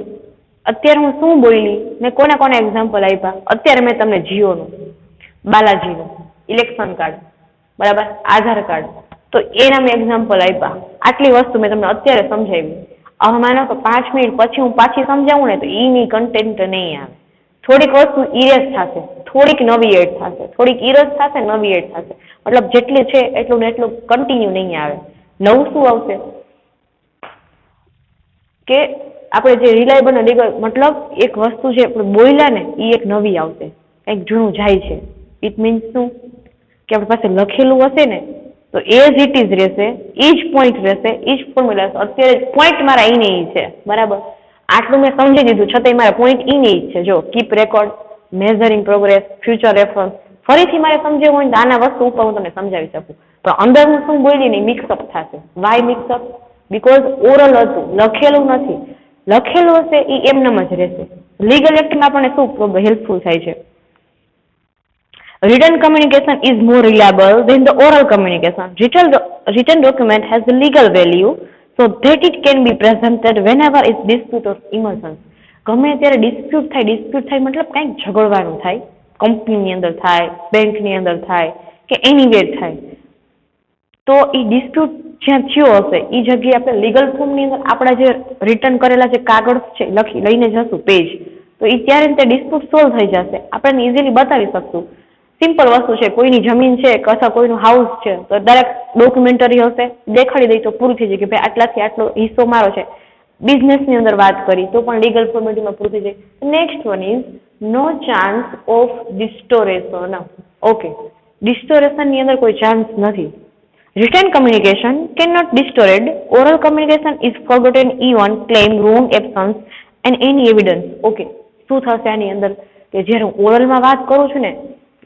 અત્યારે હું શું બોલી, મેં કોના કોના એક્ઝામ્પલ આપ્યા. અત્યારે મેં તમને જીઓનું, બાલાજીનું ઇલેક્શન કાર્ડ, બરાબર, આધાર કાર્ડ, તો એના મેં એક્ઝામ્પલ આપ્યા. આટલી વસ્તુ મેં તમને અત્યારે સમજાવી. હવે માનો કે 5 મિનિટ પછી હું પાછી સમજાવું ને તો એની કન્ટેન્ટ નહીં આવે. થોડીક વસ્તુ ઇરેઝ થશે, થોડીક નવી એડ થશે, થોડીક ઇરેઝ થશે, નવી એડ થશે. મતલબ જેટલી છે એટલું ને એટલું કન્ટિન્યુ નહીં આવે. નવું શું આવશે કે આપણે જે રિલાયબલ અને લીગલ, મતલબ એક વસ્તુ જે આપણે બોલ્યા ને એ એક નવી આવશે, કંઈક જૂનું જાય છે. ઇટ મીન્સ શું કે આપણી પાસે લખેલું હશે ને તો એઝ ઇટ ઇઝ રહેશે, એ જ પોઈન્ટ રહેશે, એ જ ફોર્મ્યુલા. અત્યારે પોઈન્ટ મારા ઈને ઈ છે, બરાબર, આટલું મેં સમજી દીધું છતાંય મારા પોઈન્ટ ઈને ઈ છે. જો keep record, measuring progress, future reference, ફરીથી મારે સમજવું હોય તો આના વસ્તુ ઉપર હું તમને સમજાવી શકું, પણ અંદર હું શું બોલી નહીં મિક્સઅપ થશે. Y mix-up? બીકોઝ ઓરલ હતું, લખેલું નથી. લખેલું હશે એ એમનેમ જ રહેશે. લીગલ એક્ટમાં આપણને શું હેલ્પફુલ થાય છે? Written communication is more reliable than the oral communication. Written document has the legal value so that it can be presented whenever it's dispute or emergence. ગમે ત્યારે ડિસ્પ્યુટ થાય મતલબ કંઈક ઝઘડવાનું થાય, કંપનીની અંદર થાય, બેંકની અંદર થાય કે એનીવેર થાય, તો એ ડિસ્પ્યુટ જ્યાં થયો હશે એ જગ્યાએ આપણે લીગલ ફોર્મની અંદર આપણા જે રિટર્ન કરેલા જે કાગળ છે લઈને જશું પેજ, તો એ ત્યારે તે ડિસ્પ્યુટ સોલ્વ થઈ જશે. આપણે ઇઝીલી બતાવી શકશું. સિમ્પલ વસ્તુ છે, કોઈની જમીન છે અથવા કોઈનું હાઉસ છે તો દરેક ડોક્યુમેન્ટરી હશે, દેખાડી દઈ તો પૂરું થઈ જાય કે ભાઈ આટલાથી આટલો હિસ્સો મારો છે. બિઝનેસની અંદર વાત કરી તો પણ લીગલ ફોર્મેટમાં પૂરું થઈ જાય. Next one is no chance of distortion. Okay, ડિસ્ટોરેશનની અંદર કોઈ ચાન્સ નથી. Written communication can not distorted. Oral communication is forgotten even claim wrong absence and any evidence. Okay, શું થશે આની અંદર કે જ્યારે હું ઓરલમાં વાત કરું છું ને,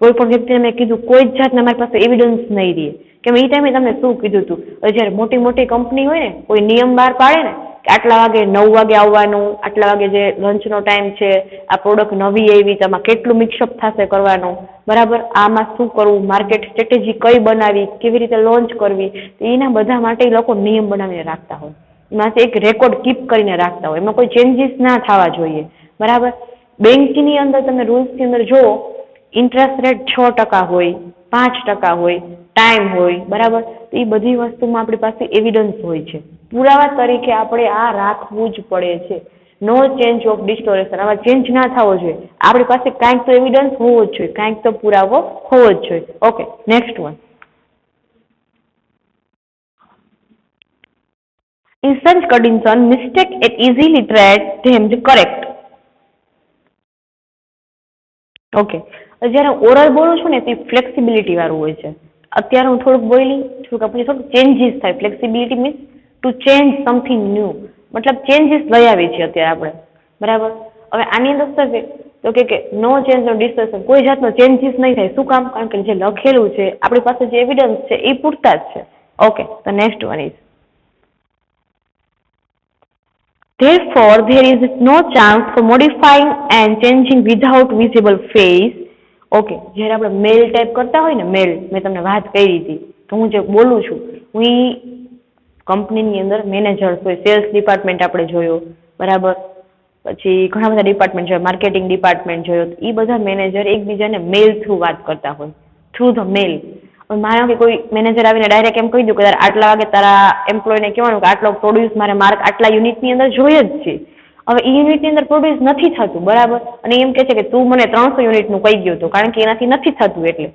કોઈ પણ વ્યક્તિને મેં કીધું કોઈ જ જાતના મારી પાસે એવિડન્સ નહીં રહે કે મેં એ ટાઈમે તમને શું કીધું હતું. જ્યારે મોટી મોટી કંપની હોય ને, કોઈ નિયમ બહાર પાડે ને કે આટલા વાગે 9 વાગે આવવાનું, આટલા વાગે જે લંચનો ટાઈમ છે, આ પ્રોડક્ટ નવી આવી, તમારે કેટલું મિક્સઅપ થશે કરવાનું, બરાબર, આમાં શું કરવું, માર્કેટ સ્ટ્રેટેજી કઈ બનાવી, કેવી રીતે લોન્ચ કરવી, તો એના બધા માટે એ લોકો નિયમ બનાવીને રાખતા હોય. એમાંથી એક રેકોર્ડ કીપ કરીને રાખતા હોય. એમાં કોઈ ચેન્જીસ ના થવા જોઈએ, બરાબર. બેંકની અંદર તમે રૂલ્સની અંદર જુઓ, ઇન્ટરેસ્ટ રેટ 6% હોય, 5% હોય, ટાઈમ હોય, બરાબર. તો એ બધી વસ્તુમાં આપણી પાસે એવિડન્સ હોય છે. પુરાવા તરીકે આપણે આ રાખવું જ પડે છે. નો ચેન્જ ઓફ ડિસ્ટોરેશન. આમાં ચેન્જ ના થવો જોઈએ. આપણી પાસે કાંઈક તો એવિડન્સ હોવો જ જોઈએ, કાંઈક તો પુરાવો હોવો જ જોઈએ. Okay, next one. In such condition, mistake it easily traced them to correct. Okay, જ્યારે ઓરલ બોલું છું ને તે ફ્લેક્સિબિલિટી વાળું હોય છે. અત્યારે હું થોડુંક બોલી, થોડુંક ચેન્જીસ થાય. Flexibility means to change something new, મતલબ ચેન્જીસ લઈ આવી છે અત્યારે આપણે, બરાબર. હવે આની અંદર શું છે, તો કે નો ચેન્જ નો ડિસ્કશન, કોઈ જાતનો ચેન્જીસ નહીં થાય. શું કામ? કારણ કે જે લખેલું છે, આપણી પાસે જે એવિડન્સ છે એ પૂરતા જ છે. ઓકે, તો next one is therefore there is no chance for modifying and changing without visible face. Okay, જ્યારે આપણે મેલ ટાઈપ કરતા હોય ને, મેલ મેં તમને વાત કરી હતી, તો હું જે બોલું છું, હું એ કંપનીની અંદર મેનેજર્સ હોય, સેલ્સ ડિપાર્ટમેન્ટ આપણે જોયો, બરાબર, પછી ઘણા બધા ડિપાર્ટમેન્ટ જોયા, માર્કેટિંગ ડિપાર્ટમેન્ટ જોયો, એ બધા મેનેજર એકબીજાને મેલ થ્રુ વાત કરતા હોય, થ્રુ ધ મેલ. માનો કે કોઈ મેનેજર આવીને ડાયરેક્ટ એમ કહી દઉં કે આટલા વાગે તારા એમ્પ્લોયને કહેવાનું કે આટલો પ્રોડ્યુસ મારે માર્ક આટલા યુનિટની અંદર જોઈએ જ છે. હવે એ યુનિટની અંદર પ્રોડ્યુસ નથી થતું, બરાબર, અને એમ કહે છે કે તું મને 300 યુનિટનું કહી ગયો હતો, કારણ કે એનાથી નથી થતું. એટલે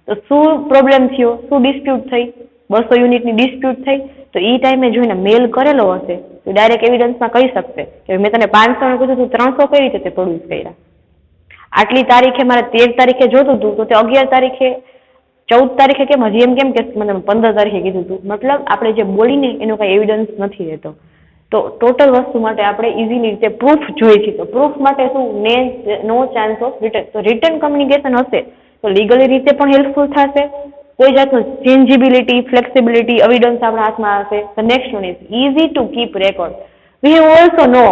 તો શું પ્રોબ્લેમ થયો? શું ડિસ્પ્યુટ થઈ? 200 યુનિટની ડિસ્પ્યુટ થઈ. તો એ ટાઈમે જોઈને મેલ કરેલો હશે તો ડાયરેક્ટ એવિડન્સમાં કહી શકશે કે મેં તને 500 કીધું, તું 300 કઈ રીતે તે પ્રોડ્યુસ કર્યા? આટલી તારીખે મારે 13 તારીખે જોતું હતું, તો તે 11 તારીખે 14 તારીખે કેમ? હજી એમ કેમ કે મને 15 તારીખે કીધું હતું? મતલબ આપણે જે બોલીને એનો કઈ એવિડન્સ નથી રહેતો. તો ટોટલ વસ્તુ માટે આપણે ઇઝીલી રીતે પ્રૂફ જોઈએ છીએ. તો પ્રૂફ માટે શું? નો ચાન્સ ઓફ રિટર્ન. તો રિટર્ન કમ્યુનિકેશન હશે તો લીગલી રીતે પણ હેલ્પફુલ થશે. કોઈ જાતનું ચેન્જિબિલિટી, ફ્લેક્સિબિલિટી, એવિડન્સ આપણા હાથમાં હશે. તો next one is easy to keep record. We have also know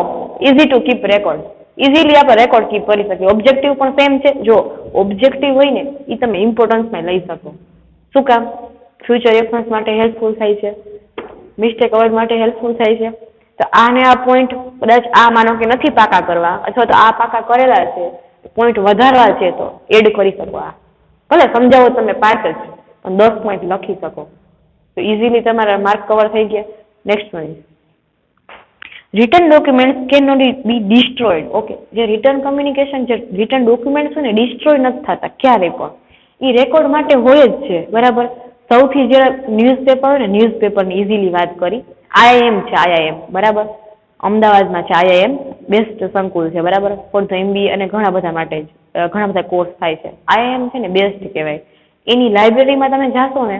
easy to keep record. Easily આપણે રેકોર્ડ કીપ કરી શકીએ. ઓબ્જેક્ટિવ પણ સેમ છે. જો ઓબ્જેક્ટિવ હોય ને એ તમે ઇમ્પોર્ટન્સમાં લઈ શકો. શું કામ? ફ્યુચર રેફરન્સ માટે હેલ્પફુલ થાય છે, મિસ્ટેક અવોઇડ માટે હેલ્પફુલ થાય છે. તો આને આ પોઈન્ટ કદાચ આ માનો કે નથી પાકા કરવા, અથવા તો આ પાકા કરેલા છે, પોઈન્ટ વધારવા છે, તો એડ કરી શકો. આ ભલે સમજાવો તમે 5 જ, પણ 10 પોઈન્ટ લખી શકો. તો ઇઝીલી તમારા માર્ક કવર થઈ ગયા. Next one written documents can not be destroyed. Okay, જે રિટર્ન કમ્યુનિકેશન, જે રિટર્ન ડોક્યુમેન્ટ્સ હોય ને, ડિસ્ટ્રોય નથી થતા ક્યારેય પણ. એ રેકોર્ડ માટે હોય જ છે, બરાબર. સૌથી જે ન્યૂઝપેપર હોય ને, ન્યૂઝપેપરની ઇઝીલી વાત કરી, IIM છે, IIM, બરાબર, અમદાવાદમાં છે IIM, બેસ્ટ સંકુલ છે, બરાબર, ફોર ધ MBA અને ઘણા બધા માટે ઘણા બધા કોર્સ થાય છે. IIM છે ને બેસ્ટ કહેવાય. એની લાઇબ્રેરીમાં તમે જાશો ને,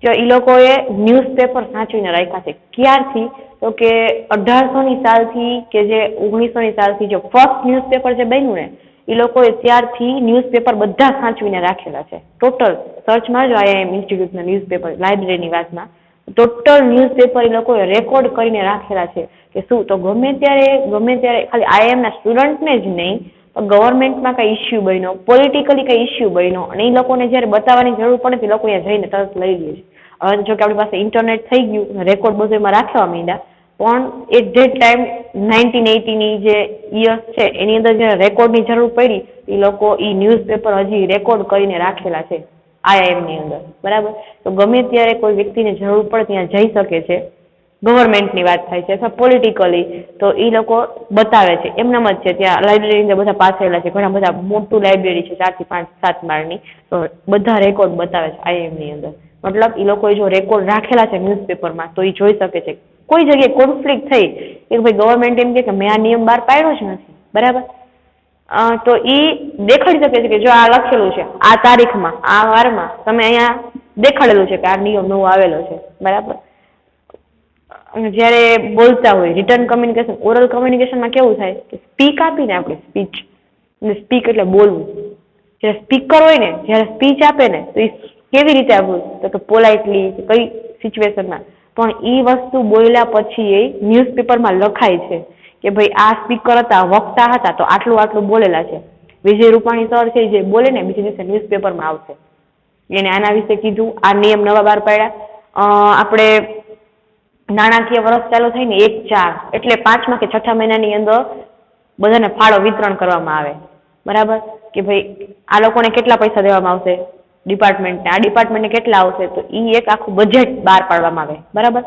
તો એ લોકોએ ન્યૂઝપેપર સાચવીને રાખ્યા છે. ક્યારથી? તો કે 1800ની સાલથી કે જે 1900ની સાલથી જે ફર્સ્ટ ન્યૂઝપેપર જે બન્યું ને, એ લોકોએ ત્યારથી ન્યૂઝપેપર બધા સાચવીને રાખેલા છે. ટોટલ સર્ચ મારજો IIM ઇન્સ્ટિટ્યૂટના ન્યૂઝપેપર લાઇબ્રેરીની વાતમાં, ટોટલ ન્યૂઝપેપર એ લોકોએ રેકોર્ડ કરીને રાખેલા છે. કે શું? તો ગમે ત્યારે ખાલી IIMના સ્ટુડન્ટને જ નહીં, પણ ગવર્મેન્ટમાં કઈ ઇસ્યુ બન્યો, પોલિટિકલી કઈ ઇસ્યુ બન્યો, અને એ લોકોને જ્યારે બતાવવાની જરૂર પડે તો એ લોકો અહીંયા જઈને તરત લઈ લે છે. હવે જો કે આપણી પાસે ઇન્ટરનેટ થઈ ગયું, રેકોર્ડ બધું એમાં રાખવા માંડ્યા, પણ એટ ધેટ ટાઈમ 1980ની જે યર્સ છે એની અંદર જ્યારે રેકોર્ડની જરૂર પડી, એ લોકો એ ન્યૂઝપેપર હજી રેકોર્ડ કરીને રાખેલા છે IIMની અંદર, બરાબર. તો ગમે ત્યારે કોઈ વ્યક્તિને જરૂર પડે ત્યાં જઈ શકે છે. ગવર્મેન્ટની વાત થાય છે અથવા પોલિટિકલી, તો એ લોકો બતાવે છે. એમનામ જ છે, ત્યાં લાઇબ્રેરી અંદર બધા પાછળેલા છે, ઘણા બધા મોટું લાઇબ્રેરી છે, 4 થી 5, 7 માળની, તો બધા રેકોર્ડ બતાવે છે IIMની અંદર. મતલબ એ લોકોએ જો રેકોર્ડ રાખેલા છે ન્યૂઝપેપરમાં, તો એ જોઈ શકે છે. કોઈ જગ્યાએ કોન્ફ્લિક્ટ થઈ કે ભાઈ ગવર્મેન્ટ એમ કે મેં આ નિયમ બહાર પાડ્યો જ નથી, બરાબર, તો એ દેખાડી શકે છે કે જો આ લખેલું છે આ તારીખમાં, આ વારમાં તમે અહીંયા દેખાડેલું છે કે આ નિયમ નવો આવેલો છે, બરાબર. જ્યારે બોલતા હોય રિટર્ન કમ્યુનિકેશન, ઓરલ કમ્યુનિકેશનમાં કેવું થાય કે સ્પીક આપીને આપણે સ્પીક એટલે બોલવું. જ્યારે સ્પીકર હોય ને, જ્યારે સ્પીચ આપે ને, તો એ કેવી રીતે આપવું? તો કે પોલાઇટલી, કઈ સિચ્યુએશનમાં. પણ એ વસ્તુ બોલ્યા પછી એ ન્યૂઝપેપરમાં લખાય છે કે ભાઈ આ સ્પીકર હતા, વક્તા હતા, તો આટલું આટલું બોલેલા છે. વિજય રૂપાણી સર છે જે બોલે ને, બીજે દિવસે ન્યૂઝપેપરમાં આવશે, એને આના વિશે કીધું, આ નિયમ નવા બહાર પાડ્યા. આપણે નાણાકીય વર્ષ ચાલુ થઈને 1/4 એટલે 5મા કે 6ઠા મહિનાની અંદર બધાને ફાળો વિતરણ કરવામાં આવે, બરાબર, કે ભાઈ આ લોકોને કેટલા પૈસા દેવામાં આવશે ડિપાર્ટમેન્ટને, આ ડિપાર્ટમેન્ટને કેટલા આવશે, તો એ એક આખું બજેટ બહાર પાડવામાં આવે, બરાબર.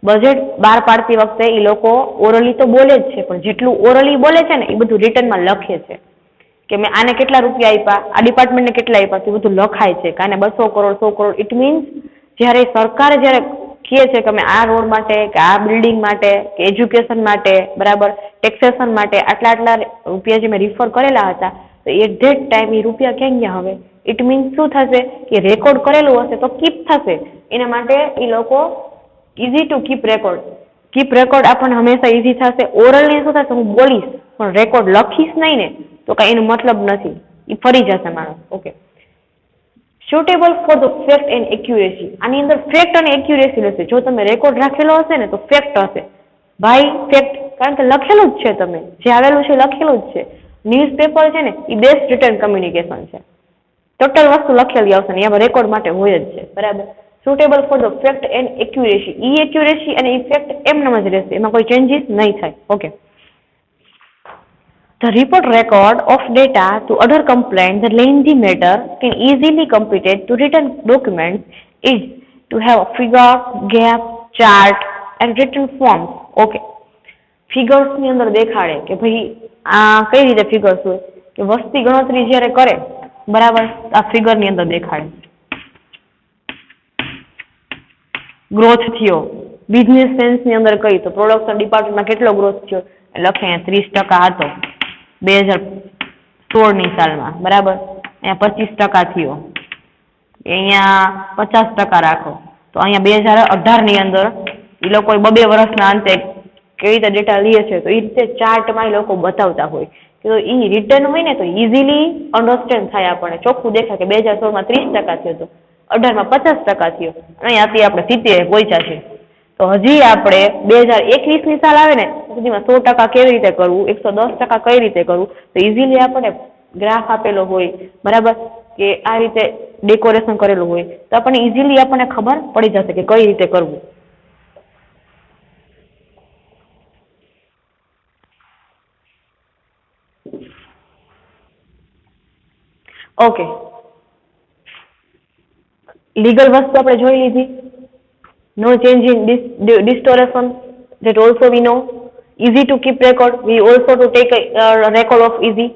બજેટ બહાર પાડતી વખતે એ લોકો ઓરલી તો બોલે જ છે, પણ જેટલું ઓરલી બોલે છે ને એ બધું રિટર્નમાં લખે છે કે મેં આને કેટલા રૂપિયા આપ્યા, આ ડિપાર્ટમેન્ટને કેટલા આપ્યા, તે બધું લખાય છે કે આને 200 કરોડ 100 કરોડ. ઇટ મીન્સ જ્યારે સરકારે જ્યારે કહે છે કે અમે આ રોડ માટે કે આ બિલ્ડિંગ માટે કે એજ્યુકેશન માટે, બરાબર, ટેક્સેશન માટે આટલા રૂપિયા જે મેં રિફર કરેલા હતા, તો એટ ધેટ ટાઈમ એ રૂપિયા ક્યાં ગયા હવે? ઇટ મીન્સ શું થશે કે રેકોર્ડ કરેલું હશે તો કીપ થશે. એના માટે એ લોકો easy to keep record. Keep record આપણને હંમેશા ઇઝી થશે. ઓરલની શું થશે? હું બોલીશ પણ રેકોર્ડ લખીશ નહીં ને, તો કઈ એનો મતલબ નથી, એ ફરી જશે માણસ. Okay, suitable for the fact and accuracy. આની અંદર ફેક્ટ અને એક્યુરેસી હશે. જો તમે રેકોર્ડ રાખેલો હશે ને તો ફેક્ટ હશે ભાઈ, ફેક્ટ, કારણ કે લખેલું જ છે, તમે જે આવેલું છે લખેલું જ છે. ન્યૂઝપેપર છે ને એ બેસ્ટ રિટર્ન કમ્યુનિકેશન છે. ટોટલ વસ્તુ લખેલી આવશે ને એમાં રેકોર્ડ માટે હોય જ છે, બરાબર. Suitable for the fact and accuracy, E accuracy અને ઇફેક્ટ એમનામ જ રહેશે, એમાં કોઈ ચેન્જીસ નહીં થાય. Okay, the report record of data to other complaint, the lengthy matter can easily computed to written documents is to have figure, gap, chart and written forms. Okay. Figures ની અંદર દેખાડે કે ભાઈ આ કઈ રીતે ફિગર્સ હોય કે વસ્તી ગણતરી જ્યારે કરે, બરાબર, આ ફિગર ની અંદર દેખાડે. ગ્રોથ થયો બિઝનેસ સેન્સ ની અંદર કઈ તો પ્રોડક્શન ડિપાર્ટમેન્ટમાં કેટલો ગ્રોથ થયો લખે 30% હતો 2016 ની સાલમાં, બરાબર. અહીંયા 25% થયો, અહીંયા 50% રાખો તો અહીંયા 2018 ની અંદર એ લોકો 2 વર્ષના અંતે કેવી રીતે ડેટા લે છે તો એ રીતે ચાર્ટમાં એ લોકો બતાવતા હોય કે એ રિટર્ન હોય ને તો ઇઝીલી અન્ડરસ્ટેન્ડ થાય, આપણને ચોખ્ખું દેખાય કે 2016માં 30% થયો હતો, 18માં 50% થયો, અને અહીંયાથી આપણે 70 પહોંચ્યા છે. તો હજી આપણે 2021 ની સાલ આવે ને સુધીમાં 100% કેવી રીતે કરવું, 110% કઈ રીતે કરવું, તો ઇઝીલી આપણે ગ્રાફ આપેલો હોય, બરાબર, કે આ રીતે ડેકોરેશન કરેલું હોય તો આપણને ઇઝીલી આપણને ખબર પડી જશે કે કઈ રીતે કરવું. ઓકે, લીગલ વસ્તુ આપણે જોઈ લીધી. No change in distortion, that also we know. Easy to keep record, we also to take a record of easy.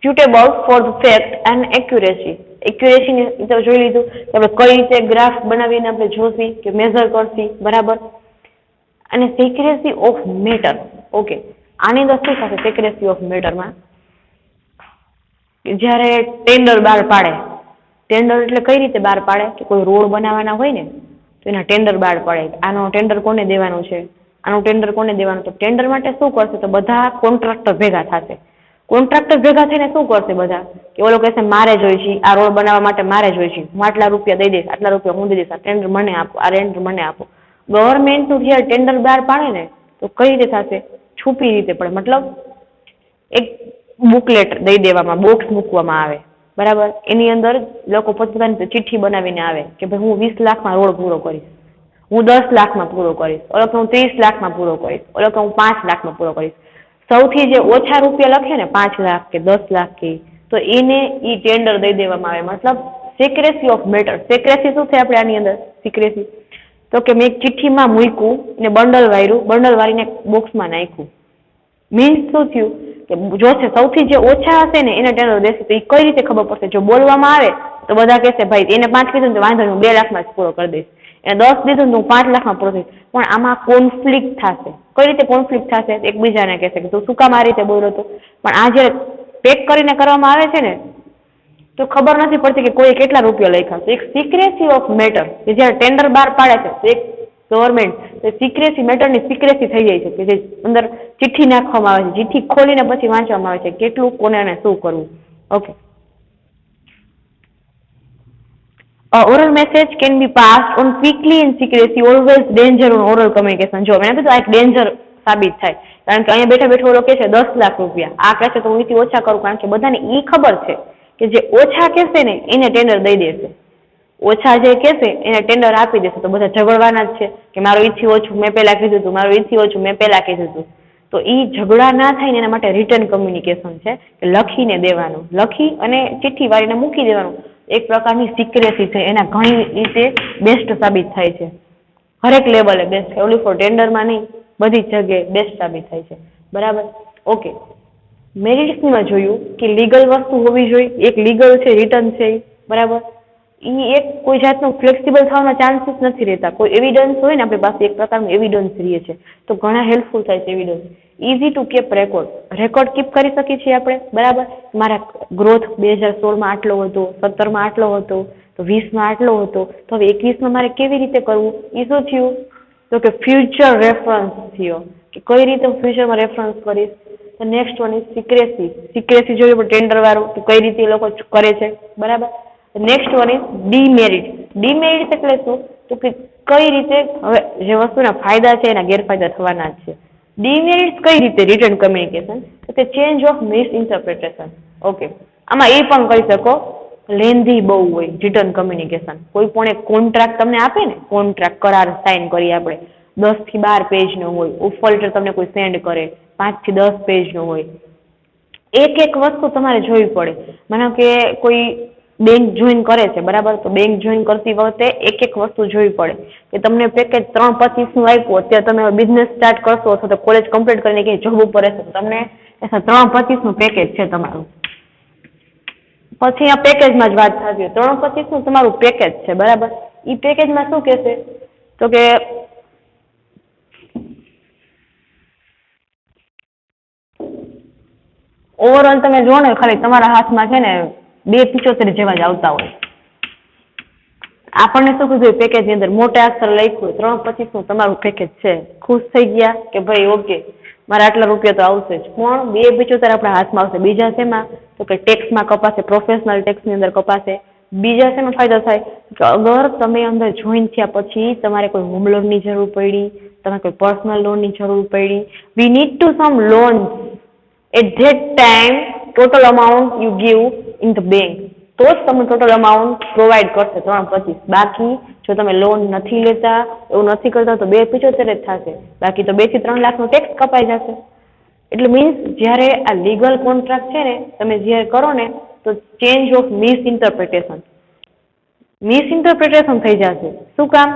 Suitable for the fact and accuracy. Accuracy ને તો જોઈ લીધું કે આપણે કઈ રીતે ગ્રાફ બનાવીને આપણે જોશી કે મેઝર કરશી, બરાબર. અને secrecy of matter. ઓકે, આની અંદર શું થશે secrecy of matter માં? જ્યારે ટેન્ડર બહાર પાડે, ટેન્ડર એટલે કઈ રીતે બહાર પાડે કે કોઈ રોડ બનાવવાના હોય ને તો એના ટેન્ડર બહાર પાડે, આનો ટેન્ડર કોને દેવાનું છે, આનું ટેન્ડર કોને દેવાનું. તો ટેન્ડર માટે શું કરશે તો બધા કોન્ટ્રાક્ટર ભેગા થશે. કોન્ટ્રાક્ટર ભેગા થઈને શું કરશે બધા કે ઓલો કહેશે મારે જોઈ છે આ રોડ બનાવવા માટે, મારે જોઈ છે, હું આટલા રૂપિયા દઈ દઈશ, આટલા રૂપિયા હું દઈ દઈશ, આ ટેન્ડર મને આપો, આ ટેન્ડર મને આપો. ગવર્મેન્ટનું જ્યારે ટેન્ડર બહાર પાડે ને તો કઈ રીતે થશે, છુપી રીતે પડે, મતલબ એક બુકલેટ દઈ દેવામાં, બોક્સ મૂકવામાં આવે, બરાબર. એની અંદર લોકો પોતપોતાની ચિઠ્ઠી બનાવીને આવે કે ભાઈ હું 20 લાખમાં રોડ પૂરો કરીશ, હું 10 લાખમાં પૂરો કરીશ, ઓલો કે હું 30 લાખમાં પૂરો કરીશ, ઓલો કે હું 5 લાખમાં પૂરો કરીશ. સૌથી જે ઓછા રૂપિયા લખે ને 5 લાખ કે 10 લાખ કે તો એને ઈ ટેન્ડર દઈ દેવામાં આવે. મતલબ સિક્રેસી ઓફ મેટર. સિક્રેસી શું થાય આપણે આની અંદર સિક્રેસી તો કે મેં એક ચિઠ્ઠીમાં મૂક્યું ને બંડલ વાર્યું, બંડલ વારીને બોક્સમાં નાખ્યું. મીન્સ શું થયું કે જો છે સૌથી જે ઓછા હશે ને એને ટેન્ડર દેશે તો એ કઈ રીતે ખબર પડશે. જો બોલવામાં આવે તો બધા કહેશે ભાઈ એને 5 કીધું તો વાંધો નહીં હું 2 લાખમાં જ પૂરો કરી દઈશ, એને 10 દીધું તો હું 5 લાખમાં પૂરો થઈશ. પણ આમાં કોન્ફ્લિક્ટ થશે. કઈ રીતે કોન્ફ્લિક્ટ થશે? એકબીજાને કહેશે કે તું શું કામ આ રીતે બોલ્યો હતો. પણ આ જે પેક કરીને કરવામાં આવે છે ને તો ખબર નથી પડતી કે કોઈ કેટલા રૂપિયા લખ્યા. તો એક સિક્રેસી ઓફ મેટર કે જ્યારે ટેન્ડર બહાર પાડે છે તો એક ગવર્મેન્ટ સિક્રેસી મેટરની સિક્રેસી થઈ જાય છે કે જે અંદર ચિઠ્ઠી નાખવામાં આવે છે, ચિઠ્ઠી ખોલીને પછી વાંચવામાં આવે છે કેટલું કોને અને શું કરવું. Okay, oral message can be passed on quickly in secrecy, always danger on oral communication. જો મેં કીધું આ એક ડેન્જર સાબિત થાય કારણ કે અહીંયા બેઠા બેઠો ઓલો કહે છે 10 લાખ રૂપિયા, આ કહે છે તો હું એથી ઓછા કરું કારણ કે બધાને ઈ ખબર છે કે જે ઓછા કહેશે ને એને ટેન્ડર દઈ દેશે, ઓછા જે કહેશે એને ટેન્ડર આપી દેશે. તો બધા ઝઘડવાના જ છે કે મારું ઈથી ઓછું મેં પહેલા કીધું હતું, મારું ઈથી ઓછું મેં પહેલા કીધું હતું. તો ઈ ઝઘડા ના થાય ને એના માટે રિટર્ન કમ્યુનિકેશન છે કે લખીને દેવાનું, લખી અને ચિઠ્ઠી વાળીને મૂકી દેવાનું. એક પ્રકારની સિક્રેસી છે, એના ઘણી રીતે બેસ્ટ સાબિત થાય છે, હરેક લેવલે બેસ્ટ, ઓનલી ફોર ટેન્ડરમાં નહીં, બધી જ જગ્યાએ બેસ્ટ સાબિત થાય છે, બરાબર. ઓકે, મેરિટ્સમાં જોયું કે લીગલ વસ્તુ હોવી જોઈએ, એક લીગલ છે, રિટર્ન છે, બરાબર. એ એક કોઈ જાતનું ફ્લેક્સિબલ થવાના ચાન્સીસ નથી રહેતા. કોઈ એવિડન્સ હોય ને આપણી પાસે એક પ્રકારનું એવિડન્સ રહે છે તો ઘણા હેલ્પફુલ થાય છે evidence. Easy to keep record, record keep કરી શકીએ છીએ આપણે, બરાબર. મારા ગ્રોથ 2016માં આટલો હતો, 17માં આટલો હતો, તો 20માં આટલો હતો, તો હવે 21માં મારે કેવી રીતે કરવું. એ શું થયું તો કે ફ્યુચર રેફરન્સ થયો કે કઈ રીતે હું ફ્યુચરમાં રેફરન્સ કરીશ. તો next one is secrecy. Secrecy જોઈએ પણ ટેન્ડર વાળું તો કઈ રીતે એ લોકો કરે છે, બરાબર. Next one is demerit. Demerit એટલે શું? તો કે કઈ રીતે હવે જે વસ્તુના ફાયદા છે એના ગેરફાયદા થવાના જ છે. ડીમેરિટ કઈ રીતે? રિટર્ન કમ્યુનિકેશન, તો કે ચેન્જ ઓફ મિસઇન્ટરપ્રિટેશન. ઓકે, આમાં એ પણ કહી શકો લેન્ધી બહુ હોય રિટર્ન કમ્યુનિકેશન. કોઈ પણ એક કોન્ટ્રાક્ટ તમને આપે ને, કોન્ટ્રાક્ટ કરાર સાઇન કરીએ આપણે, 10 થી 12 પેજનો હોય. ઓફર લેટર તમને કોઈ સેન્ડ કરે 5 થી 10 પેજનો હોય. એક એક વસ્તુ તમારે જોવી પડે. માનો કે કોઈ બેંક જોઈન કરે છે, બરાબર, તો બેંક જોઈન કરતી વખતે એક એક વસ્તુ જોવી પડે કે તમને પેકેજ 3-25 નું આપ્યું, અત્યારે તમે બિઝનેસ સ્ટાર્ટ કરશો અથવા તો કોલેજ કમ્પ્લીટ કરીને કે જોબ ઉપર રહેશો તો તમને 3-25 નું પેકેજ છે તમારું. પછી આ પેકેજમાં જ વાત થતી હોય, 3-25 નું તમારું પેકેજ છે, બરાબર. એ પેકેજમાં શું કહેશે? તો કે ઓવરઓલ તમે જો ને ખાલી તમારા હાથમાં છે ને 2.75 જેવા જ આવતા હોય. આપણને શું કીધું પેકેજની અંદર મોટા અક્ષર લખ્યું હોય 3.25 નું તમારું પેકેજ છે. ખુશ થઈ ગયા કે ભાઈ ઓકે મારા આટલા રૂપિયા તો આવશે જ. પણ 2.75 આપણા હાથમાં આવશે. બીજા શેમાં? તો કે ટેક્સમાં કપાશે, પ્રોફેશનલ ટેક્સની અંદર કપાશે. બીજા શેમાં ફાયદો થાય કે અગર તમે અંદર જોઈન થયા પછી તમારે કોઈ હોમ લોનની જરૂર પડી, તમારે કોઈ પર્સનલ લોનની જરૂર પડી, we need to some loans at that time total amount you give in the bank, તો જ તમને ટોટલ અમાઉન્ટ પ્રોવાઈડ કરશે 3.25. બાકી જો તમે લોન નથી લેતા, એવું નથી કરતા તો 2.75 જ થશે. બાકી તો 2 થી 3 લાખનો ટેક્સ કપાઈ જશે. એટલે મીન્સ જ્યારે આ લીગલ કોન્ટ્રાક્ટ છે ને તમે જ્યારે કરો ને તો ચેન્જ ઓફ મિસઇન્ટરપ્રિટેશન થઈ જશે. શું કામ?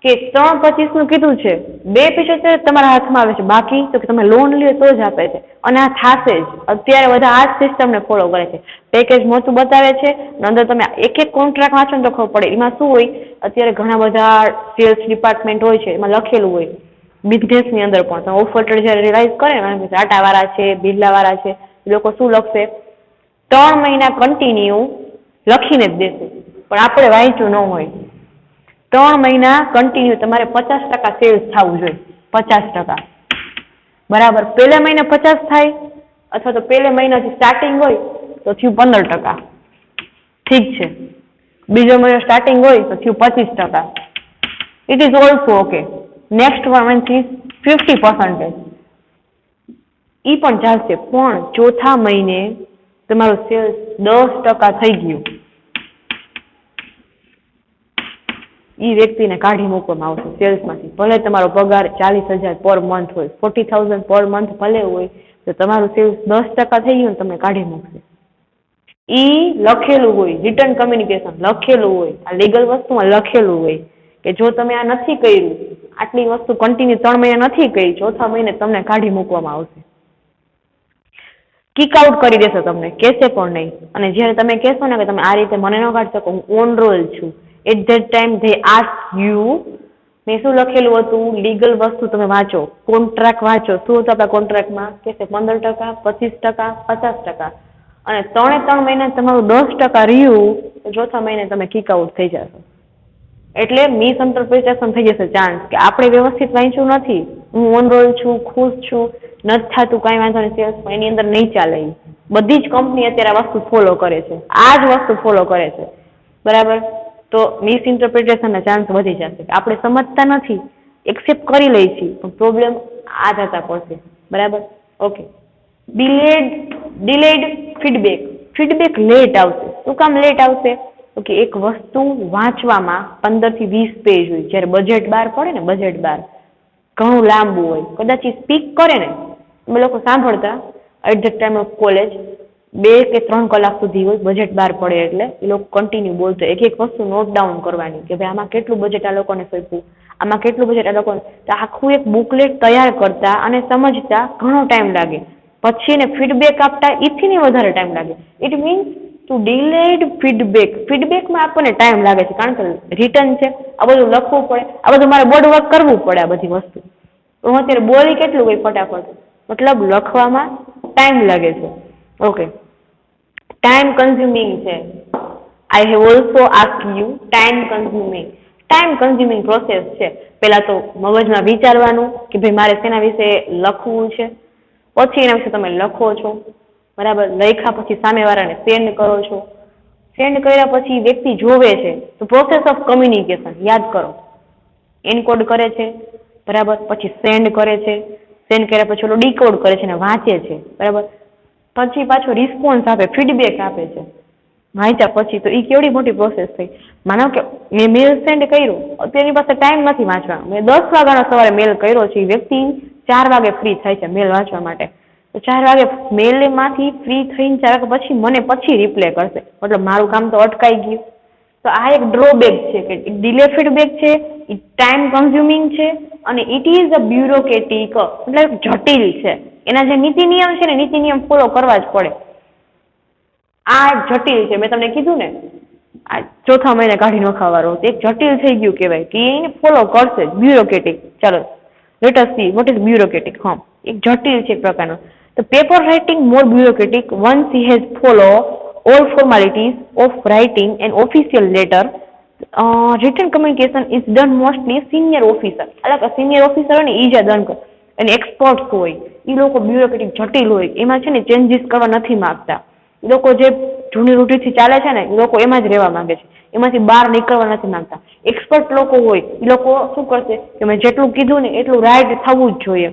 કે 3.25 નું કીધું છે, 2.75 તમારા હાથમાં આવે છે. બાકી તો કે તમે લોન લ્યો તો જ આપે છે. અને આ થશે જ. અત્યારે બધા આ જ સિસ્ટમને ફોલો કરે છે. પેકેજ મોટું બતાવે છે, અંદર તમે એક એક કોન્ટ્રાક્ટ વાંચો ને તો ખબર પડે એમાં શું હોય. અત્યારે ઘણા બધા સેલ્સ ડિપાર્ટમેન્ટ હોય છે, એમાં લખેલું હોય બિઝનેસની અંદર પણ. તમે ઓફર લેટર જ્યારે રિલાઇઝ કરે ને, ટાટાવાળા છે, બિરલાવાળા છે, એ લોકો શું લખશે? 3 મહિના કન્ટિન્યુ લખીને જ દેશે. પણ આપણે વાંચ્યું ન હોય. 3 મહિના કન્ટિન્યુ તમારે 50% સેલ્સ થવું જોઈએ. 50%, બરાબર. પહેલા મહિને 50 થાય અથવા તો પહેલા મહિનાથી સ્ટાર્ટિંગ હોય તો થયું 15%. ઠીક છે. બીજો મહિનો સ્ટાર્ટિંગ હોય તો થયું 25%. It is also okay. Next one is 50%. એ પણ ચાલશે. પણ ચોથા મહિને તમારું સેલ્સ 10% થઈ ગયું, એ વ્યક્તિને કાઢી મૂકવામાં આવશે સેલ્સમાંથી. ભલે તમારો પગાર 40,000 પર મંથ હોય, 40,000 પર મંથ ભલે હોય, તો તમારું સેલ્સ 10% થઈ ગયું ને તમને કાઢી મૂકશે. ઈ લખેલું હોય, રિટર્ન કમ્યુનિકેશન લખેલું હોય, આ લીગલ વસ્તુમાં લખેલું હોય કે જો તમે આ નથી કર્યું, આટલી વસ્તુ કન્ટિન્યુ 3 મહિના નથી કરી, ચોથા મહિને તમને કાઢી મૂકવામાં આવશે. કિક આઉટ કરી દેશે તમને, કહેશે પણ નહીં. અને જ્યારે તમે કહેશો ને કે તમે આ રીતે મને ન કાઢી શકો, હું ઓન રોલ છું, at that time they ask you, મેં શું લખેલું હતું, લીગલ વસ્તુ તમે વાંચો, કોન્ટ્રાક્ટ વાંચો, શું હતું આપણા કોન્ટ્રાક્ટમાં, કહેશે 15%, 25%, 50%. અને 3 મહિના તમારું 10% રહ્યું તો ચોથા મહિને તમે કિક આઉટ થઈ જશો. એટલે મિસઇન્ટરપ્રિટેશન થઈ જશે ચાન્સ કે આપણે વ્યવસ્થિત વાંચ્યું નથી, હું ઓન રોલ છું, ખુશ છું, નથી થતું કાંઈ વાંધો નહીં સેલ્સ, પણ એની અંદર નહીં ચાલે. બધી જ કંપની અત્યારે આ વસ્તુ ફોલો કરે છે, આ જ વસ્તુ ફોલો કરે છે, બરાબર. તો મિસઇન્ટરપ્રિટેશનના ચાન્સ વધી જશે. આપણે સમજતા નથી, એક્સેપ્ટ કરી લઈએ છીએ, પણ પ્રોબ્લેમ આ થતા પડશે, બરાબર. Okay. Delayed feedback. Feedback late આવશે. શું કામ લેટ આવશે? તો કે એક વસ્તુ વાંચવામાં 15 થી 20 પેજ હોય. જ્યારે બજેટ બહાર પડે ને, બજેટ બહાર ઘણું લાંબુ હોય. કદાચ એ સ્પીક કરે ને, અમે લોકો સાંભળતા at the time of college 2 કે 3 કલાક સુધી હોય. બજેટ બહાર પડે એટલે એ લોકો કન્ટિન્યુ બોલતો, એક એક વસ્તુ નોટ ડાઉન કરવાની કે ભાઈ આમાં કેટલું બજેટ આ લોકોને સોંપ્યું, આમાં કેટલું બજેટ આ લોકોને. તો આખું એક બુકલેટ તૈયાર કરતા અને સમજતા ઘણો ટાઈમ લાગે. પછી એને ફીડબેક આપતા એથી વધારે ટાઈમ લાગે. It means to delayed feedback. ફીડબેકમાં આપણને ટાઈમ લાગે છે કારણ કે રિટર્ન છે, આ બધું લખવું પડે, આ બધું મારે બોર્ડ વર્ક કરવું પડે, આ બધી વસ્તુ. તો હું અત્યારે બોલી કેટલું હોય ફટાફટ, મતલબ લખવામાં ટાઈમ લાગે છે. ઓકે. ટાઈમ કન્ઝ્યુમિંગ છે. I have also ask you time consuming. Time consuming process છે. પહેલા તો મગજમાં વિચારવાનું કે ભાઈ મારે શેના વિશે લખવું છે, પછી એના વિશે તમે લખો છો, બરાબર. લખ્યા પછી સામેવાળાને સેન્ડ કરો છો. સેન્ડ કર્યા પછી વ્યક્તિ જોવે છે તો પ્રોસેસ ઓફ કમ્યુનિકેશન યાદ કરો. એનકોડ કરે છે, બરાબર, પછી સેન્ડ કરે છે, સેન્ડ કર્યા પછી ઓલો ડીકોડ કરે છે ને વાંચે છે, બરાબર. પછી પાછો રિસ્પોન્સ આપે, ફીડબેક આપે છે વાંચ્યા પછી. તો એ કેવડી મોટી પ્રોસેસ થઈ. માનો કે મેં મેલ સેન્ડ કર્યું, તેની પાસે ટાઈમ નથી વાંચવાનો, મેં 10 વાગ્યાનો સવારે મેલ કર્યો છે, વ્યક્તિ 4 વાગે ફ્રી થાય છે મેલ વાંચવા માટે. તો 4 વાગે મેલમાંથી ફ્રી થઈને 4 વાગ્યા પછી મને પછી રિપ્લે કરશે, મતલબ મારું કામ તો અટકાઈ ગયું. તો આ એક ડ્રોબેક છે કે ડિલે ફીડબેક છે, એ ટાઈમ કન્ઝ્યુમિંગ છે અને ઇટ ઇઝ અ બ્યુરોક્રેટિક, એટલે જટિલ છે. એના જે નીતિ નિયમ છે ને નીતિ નિયમ ફોલો કરવા જ પડે. આ જટિલ છે. મેં તમને કીધું ને આ ચોથા મહિને કાઢી નખાવાળો એક જટિલ થઈ ગયું કહેવાય કે એને ફોલો કરશે બ્યુરોક્રેટિક. ચાલો let us see what is bureaucratic. હા, એક જટિલ છે એક પ્રકારનો. The paper writing more bureaucratic once he has follow all formalities of writing an official letter. Written communication is done mostly senior officer. એટલે senior officer હોય ને એ જ ડન કરે. અને એક્સપર્ટ્સ હોય એ લોકો બ્યુરોક્રેટિક જટિલ હોય, એમાં છે ને ચેન્જીસ કરવા નથી માંગતા. એ લોકો જે જૂની રૂઢીથી ચાલે છે ને એ લોકો એમાં જ રહેવા માંગે છે, એમાંથી બહાર નીકળવા નથી માંગતા. એક્સપર્ટ લોકો હોય એ લોકો શું કરશે કે મેં જેટલું કીધું ને એટલું રાઈટ થવું જ જોઈએ.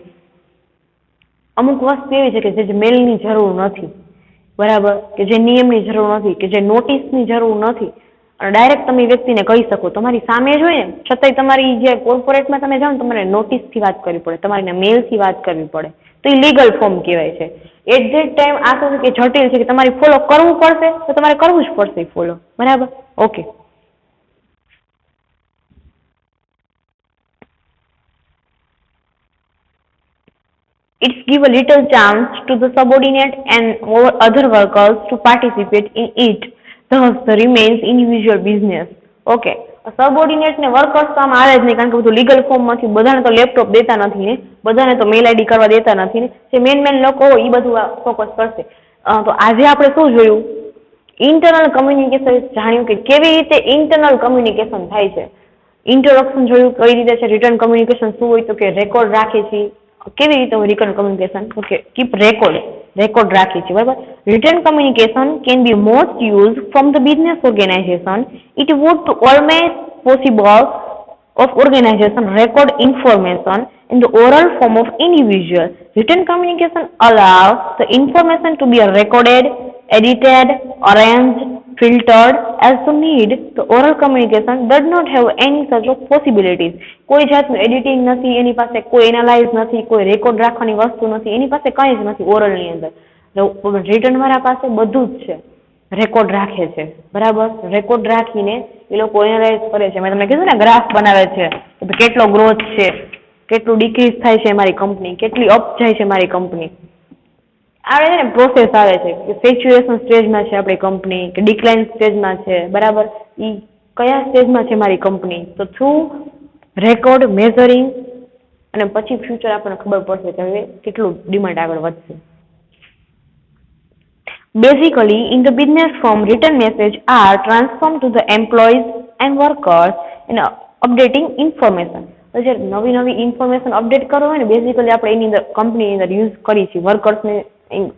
અમુક વસ્તુ એવી છે કે જે મેલની જરૂર નથી, બરાબર, કે જે નિયમની જરૂર નથી, કે જે નોટિસની જરૂર નથી, અને ડાયરેક્ટ તમે વ્યક્તિને કહી શકો. તમારી સામે જ હોય ને છતાંય તમારી જે કોર્પોરેટમાં તમે જાઓ ને તમારે નોટિસથી વાત કરવી પડે, તમારે મેલથી વાત કરવી પડે, તો એ લીગલ ફોર્મ કહેવાય છે. એટ ધેટ ટાઈમ આ શું છે કે જટિલ છે કે તમારે ફોલો કરવું પડશે, તો તમારે કરવું જ પડશે ફોલો, બરાબર. Okay. It's give a little chance to the subordinate and other workers to participate in it. Thus, the remains individual business. Okay. Subordinate ને વર્કર્સ તો આમાં આવે જ નહીં, કારણ કે બધું લીગલ ફોર્મમાંથી બધાને તો લેપટોપ દેતા નથી ને, બધાને તો મેલ આઈડી કરવા દેતા નથી ને. જે મેન લોકો હોય એ બધું ફોકસ કરશે. તો આજે આપણે શું જોયું? ઇન્ટરનલ કમ્યુનિકેશન જાણ્યું કે કેવી રીતે ઇન્ટરનલ કમ્યુનિકેશન થાય છે. ઇન્ટ્રોડક્શન જોયું કઈ રીતે છે. રિટર્ન કમ્યુનિકેશન શું હોય તો કે રેકોર્ડ રાખે છે. કેવી રીતે હોય written communication? Okay, keep record રાખી છે, બરાબર. Written communication can be most use from the business organization. It would to always possible of organization record information in the oral form of individual. Written communication allows the information to be recorded, edited, arranged, filtered as to need. The oral communication does not have any such of possibilities. કોઈ જાતનું editing નથી, એની પાસે કોઈ analyse નથી, કોઈ record રાખવાની વસ્તુ નથી, એની પાસે કંઈ જ નથી ઓરલની અંદર. રિટર્ન વાળા પાસે બધું જ છે, રેકોર્ડ રાખે છે, બરાબર. રેકોર્ડ રાખીને એ લોકો એનાલાઇઝ કરે છે. મેં તમને કીધું ને ગ્રાફ બનાવે છે કે કેટલો ગ્રોથ છે, કેટલું ડિક્રીઝ થાય છે મારી કંપની, કેટલી અપ જાય છે મારી કંપની. આવે છે ને પ્રોસેસ આવે છે કે સેચ્યુરેશન સ્ટેજમાં છે આપણી કંપની કે ડિક્લાઇન સ્ટેજમાં છે, બરાબર. એ કયા સ્ટેજમાં છે મારી કંપની, તો થ્રુ રેકોર્ડ મેઝરિંગ અને પછી ફ્યુચર આપણને ખબર પડશે કે હવે કેટલું ડિમાન્ડ આગળ વધશે. Basically, in the business form, written messages are transformed to the employees and workers in updating information. તો જે નવી ઇન્ફોર્મેશન અપડેટ કરવો હોય ને બેઝિકલી આપણે એની અંદર કંપનીની અંદર યુઝ કરી છીએ. વર્કર્સને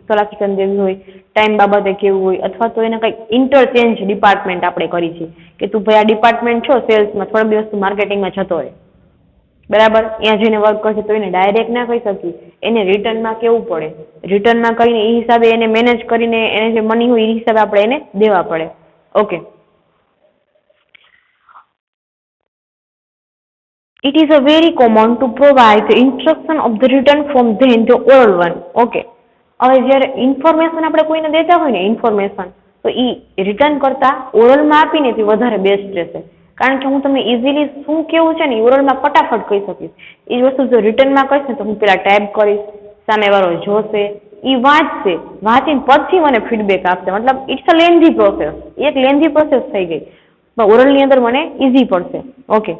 સલાહ સૂચન દેવી હોય, ટાઈમ બાબતે કેવું હોય, અથવા તો એને કંઈક ઇન્ટરચેન્જ ડિપાર્ટમેન્ટ આપણે કરી છીએ કે તું ભાઈ આ ડિપાર્ટમેન્ટ છો સેલ્સમાં, થોડા દિવસ તું માર્કેટિંગમાં જતો રહે, બરાબર. ત્યાં જઈને વર્ક કરશે તો એને ડાયરેક્ટ ના કહી શકીએ, એને રિટર્નમાં કેવું પડે. રિટર્નમાં કરીને એ હિસાબે એને મેનેજ કરીને એને જે મની હોય એ હિસાબે આપણે એને દેવા પડે. Okay. It is a very common to provide the instruction of the written form than the oral one. Okay. હવે જ્યારે ઇન્ફોર્મેશન આપણે કોઈને દેતા હોય ને ઇન્ફોર્મેશન, તો એ રિટર્ન કરતા ઓરલમાં આપીને તે વધારે બેસ્ટ રહેશે. કારણ કે હું તમને ઇઝીલી શું કેવું છે ને ઓરલમાં ફટાફટ કહી શકીશ. એ વસ્તુ જો રિટર્નમાં કહીશ ને તો હું પેલા ટાઈપ કરીશ, સામેવાળો જોશે, એ વાંચશે, વાંચીને પછી મને ફીડબેક આપશે. મતલબ ઇટ્સ અ લેન્ધી પ્રોસેસ, એક લેન્ધી પ્રોસેસ થઈ ગઈ. પણ ઓરલની અંદર મને ઇઝી પડશે. Okay.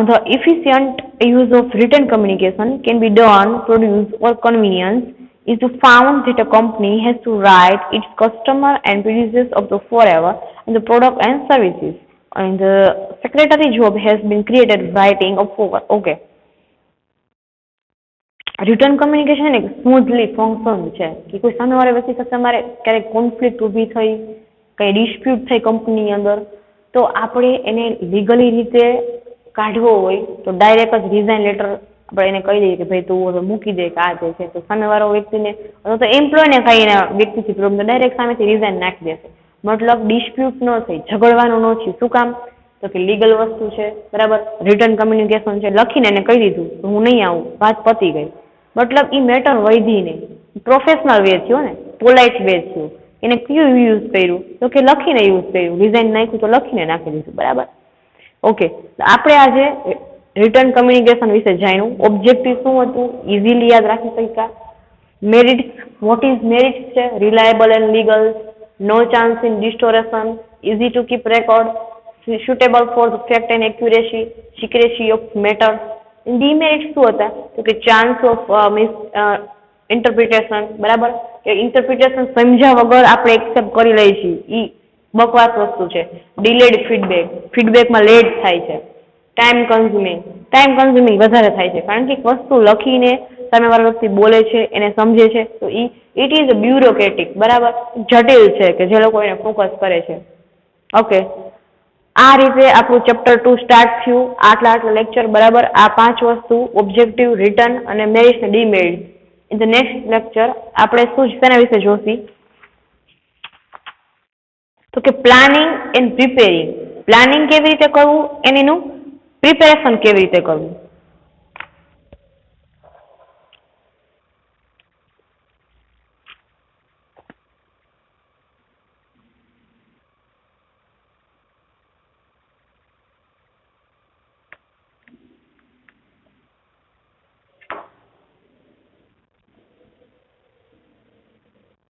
The efficient use of written communication can be done, produce or convenience is found that a company has to write its customer and producers of the forever and the product and services. And the secretary job has been created writing of forward. Okay. Return communication એક smoothly function છે કે કોઈ સામેવાળા વ્યક્તિ સાથે તમારે ક્યારેક conflict ઊભી થઈ, કંઈ ડિસ્પ્યુટ થઈ કંપનીની અંદર, તો આપણે એને લીગલી રીતે કાઢવો હોય તો ડાયરેક્ટ જ રિઝાઇન લેટર આપણે એને કહી દઈએ કે ભાઈ તું હવે મૂકી દે કે આ જે છે, તો સામેવાળો વ્યક્તિને અથવા તો એમ્પ્લોયને કાંઈ એના વ્યક્તિથી પ્રોબ્લેમ, તો ડાયરેક્ટ સામેથી રિઝાઇન નાખી દેશે. મતલબ ડિસ્પ્યુટ ન થઈ, ઝઘડવાનું ન થયું. શું કામ? તો કે લીગલ વસ્તુ છે, બરાબર. રિટર્ન કમ્યુનિકેશન છે, લખીને એને કહી દીધું તો હું નહીં આવું, વાત પતી ગઈ. મતલબ એ મેટર વધી નહીં. પ્રોફેશનલ વે થયો ને, પોલાઇટ વે થયું. એને કયું યુઝ કર્યું? તો કે લખીને યુઝ કર્યું. રિઝાઇન નાખ્યું તો લખીને નાખી દીધું, બરાબર. ઓકે, આપણે આજે રિટર્ન કમ્યુનિકેશન વિશે જાણ્યું. ઓબ્જેક્ટિવ શું હતું? ઇઝીલી યાદ રાખી શક્યા. મેરિટ્સ, વોટ ઇઝ મેરિટ્સ છે? Reliable and legal, no chance in distortion, easy to keep record, suitable for the fact and accuracy, secrecy of matter. Demerits શું હતા? તો કે ચાન્સ ઓફ ઇન્ટરપ્રિટેશન, બરાબર, કે ઇન્ટરપ્રિટેશન સમજ્યા વગર આપણે એક્સેપ્ટ કરી લઈએ છીએ, એ બકવાસ વસ્તુ છે. ડિલેડ ફીડબેક, ફીડબેકમાં લેટ થાય છે. ટાઈમ કન્ઝ્યુમિંગ વધારે થાય છે, કારણ કે એક વસ્તુ લખીને સામેવાળા વ્યક્તિ બોલે છે, એને સમજે છે, તો ઇટ ઇઝ બ્યુરોક્રેટિક, બરાબર, જટિલ છે કે જે લોકો એને ફોકસ કરે છે. ઓકે, આ રીતે આપણું ચેપ્ટર 2 સ્ટાર્ટ થયું. આટલા લેક્ચર, બરાબર. આ 5 વસ્તુ ઓબ્જેક્ટિવ, રિટર્ન અને મેરિટ ને ડીમેરિટ. ઇન ધ નેક્સ્ટ લેક્ચર આપણે શેના વિશે જોશી? તો કે પ્લાનિંગ એન્ડ પ્રિપેરિંગ. પ્લાનિંગ કેવી રીતે કરવું, એનું પ્રિપેરેશન કેવી રીતે કરવું.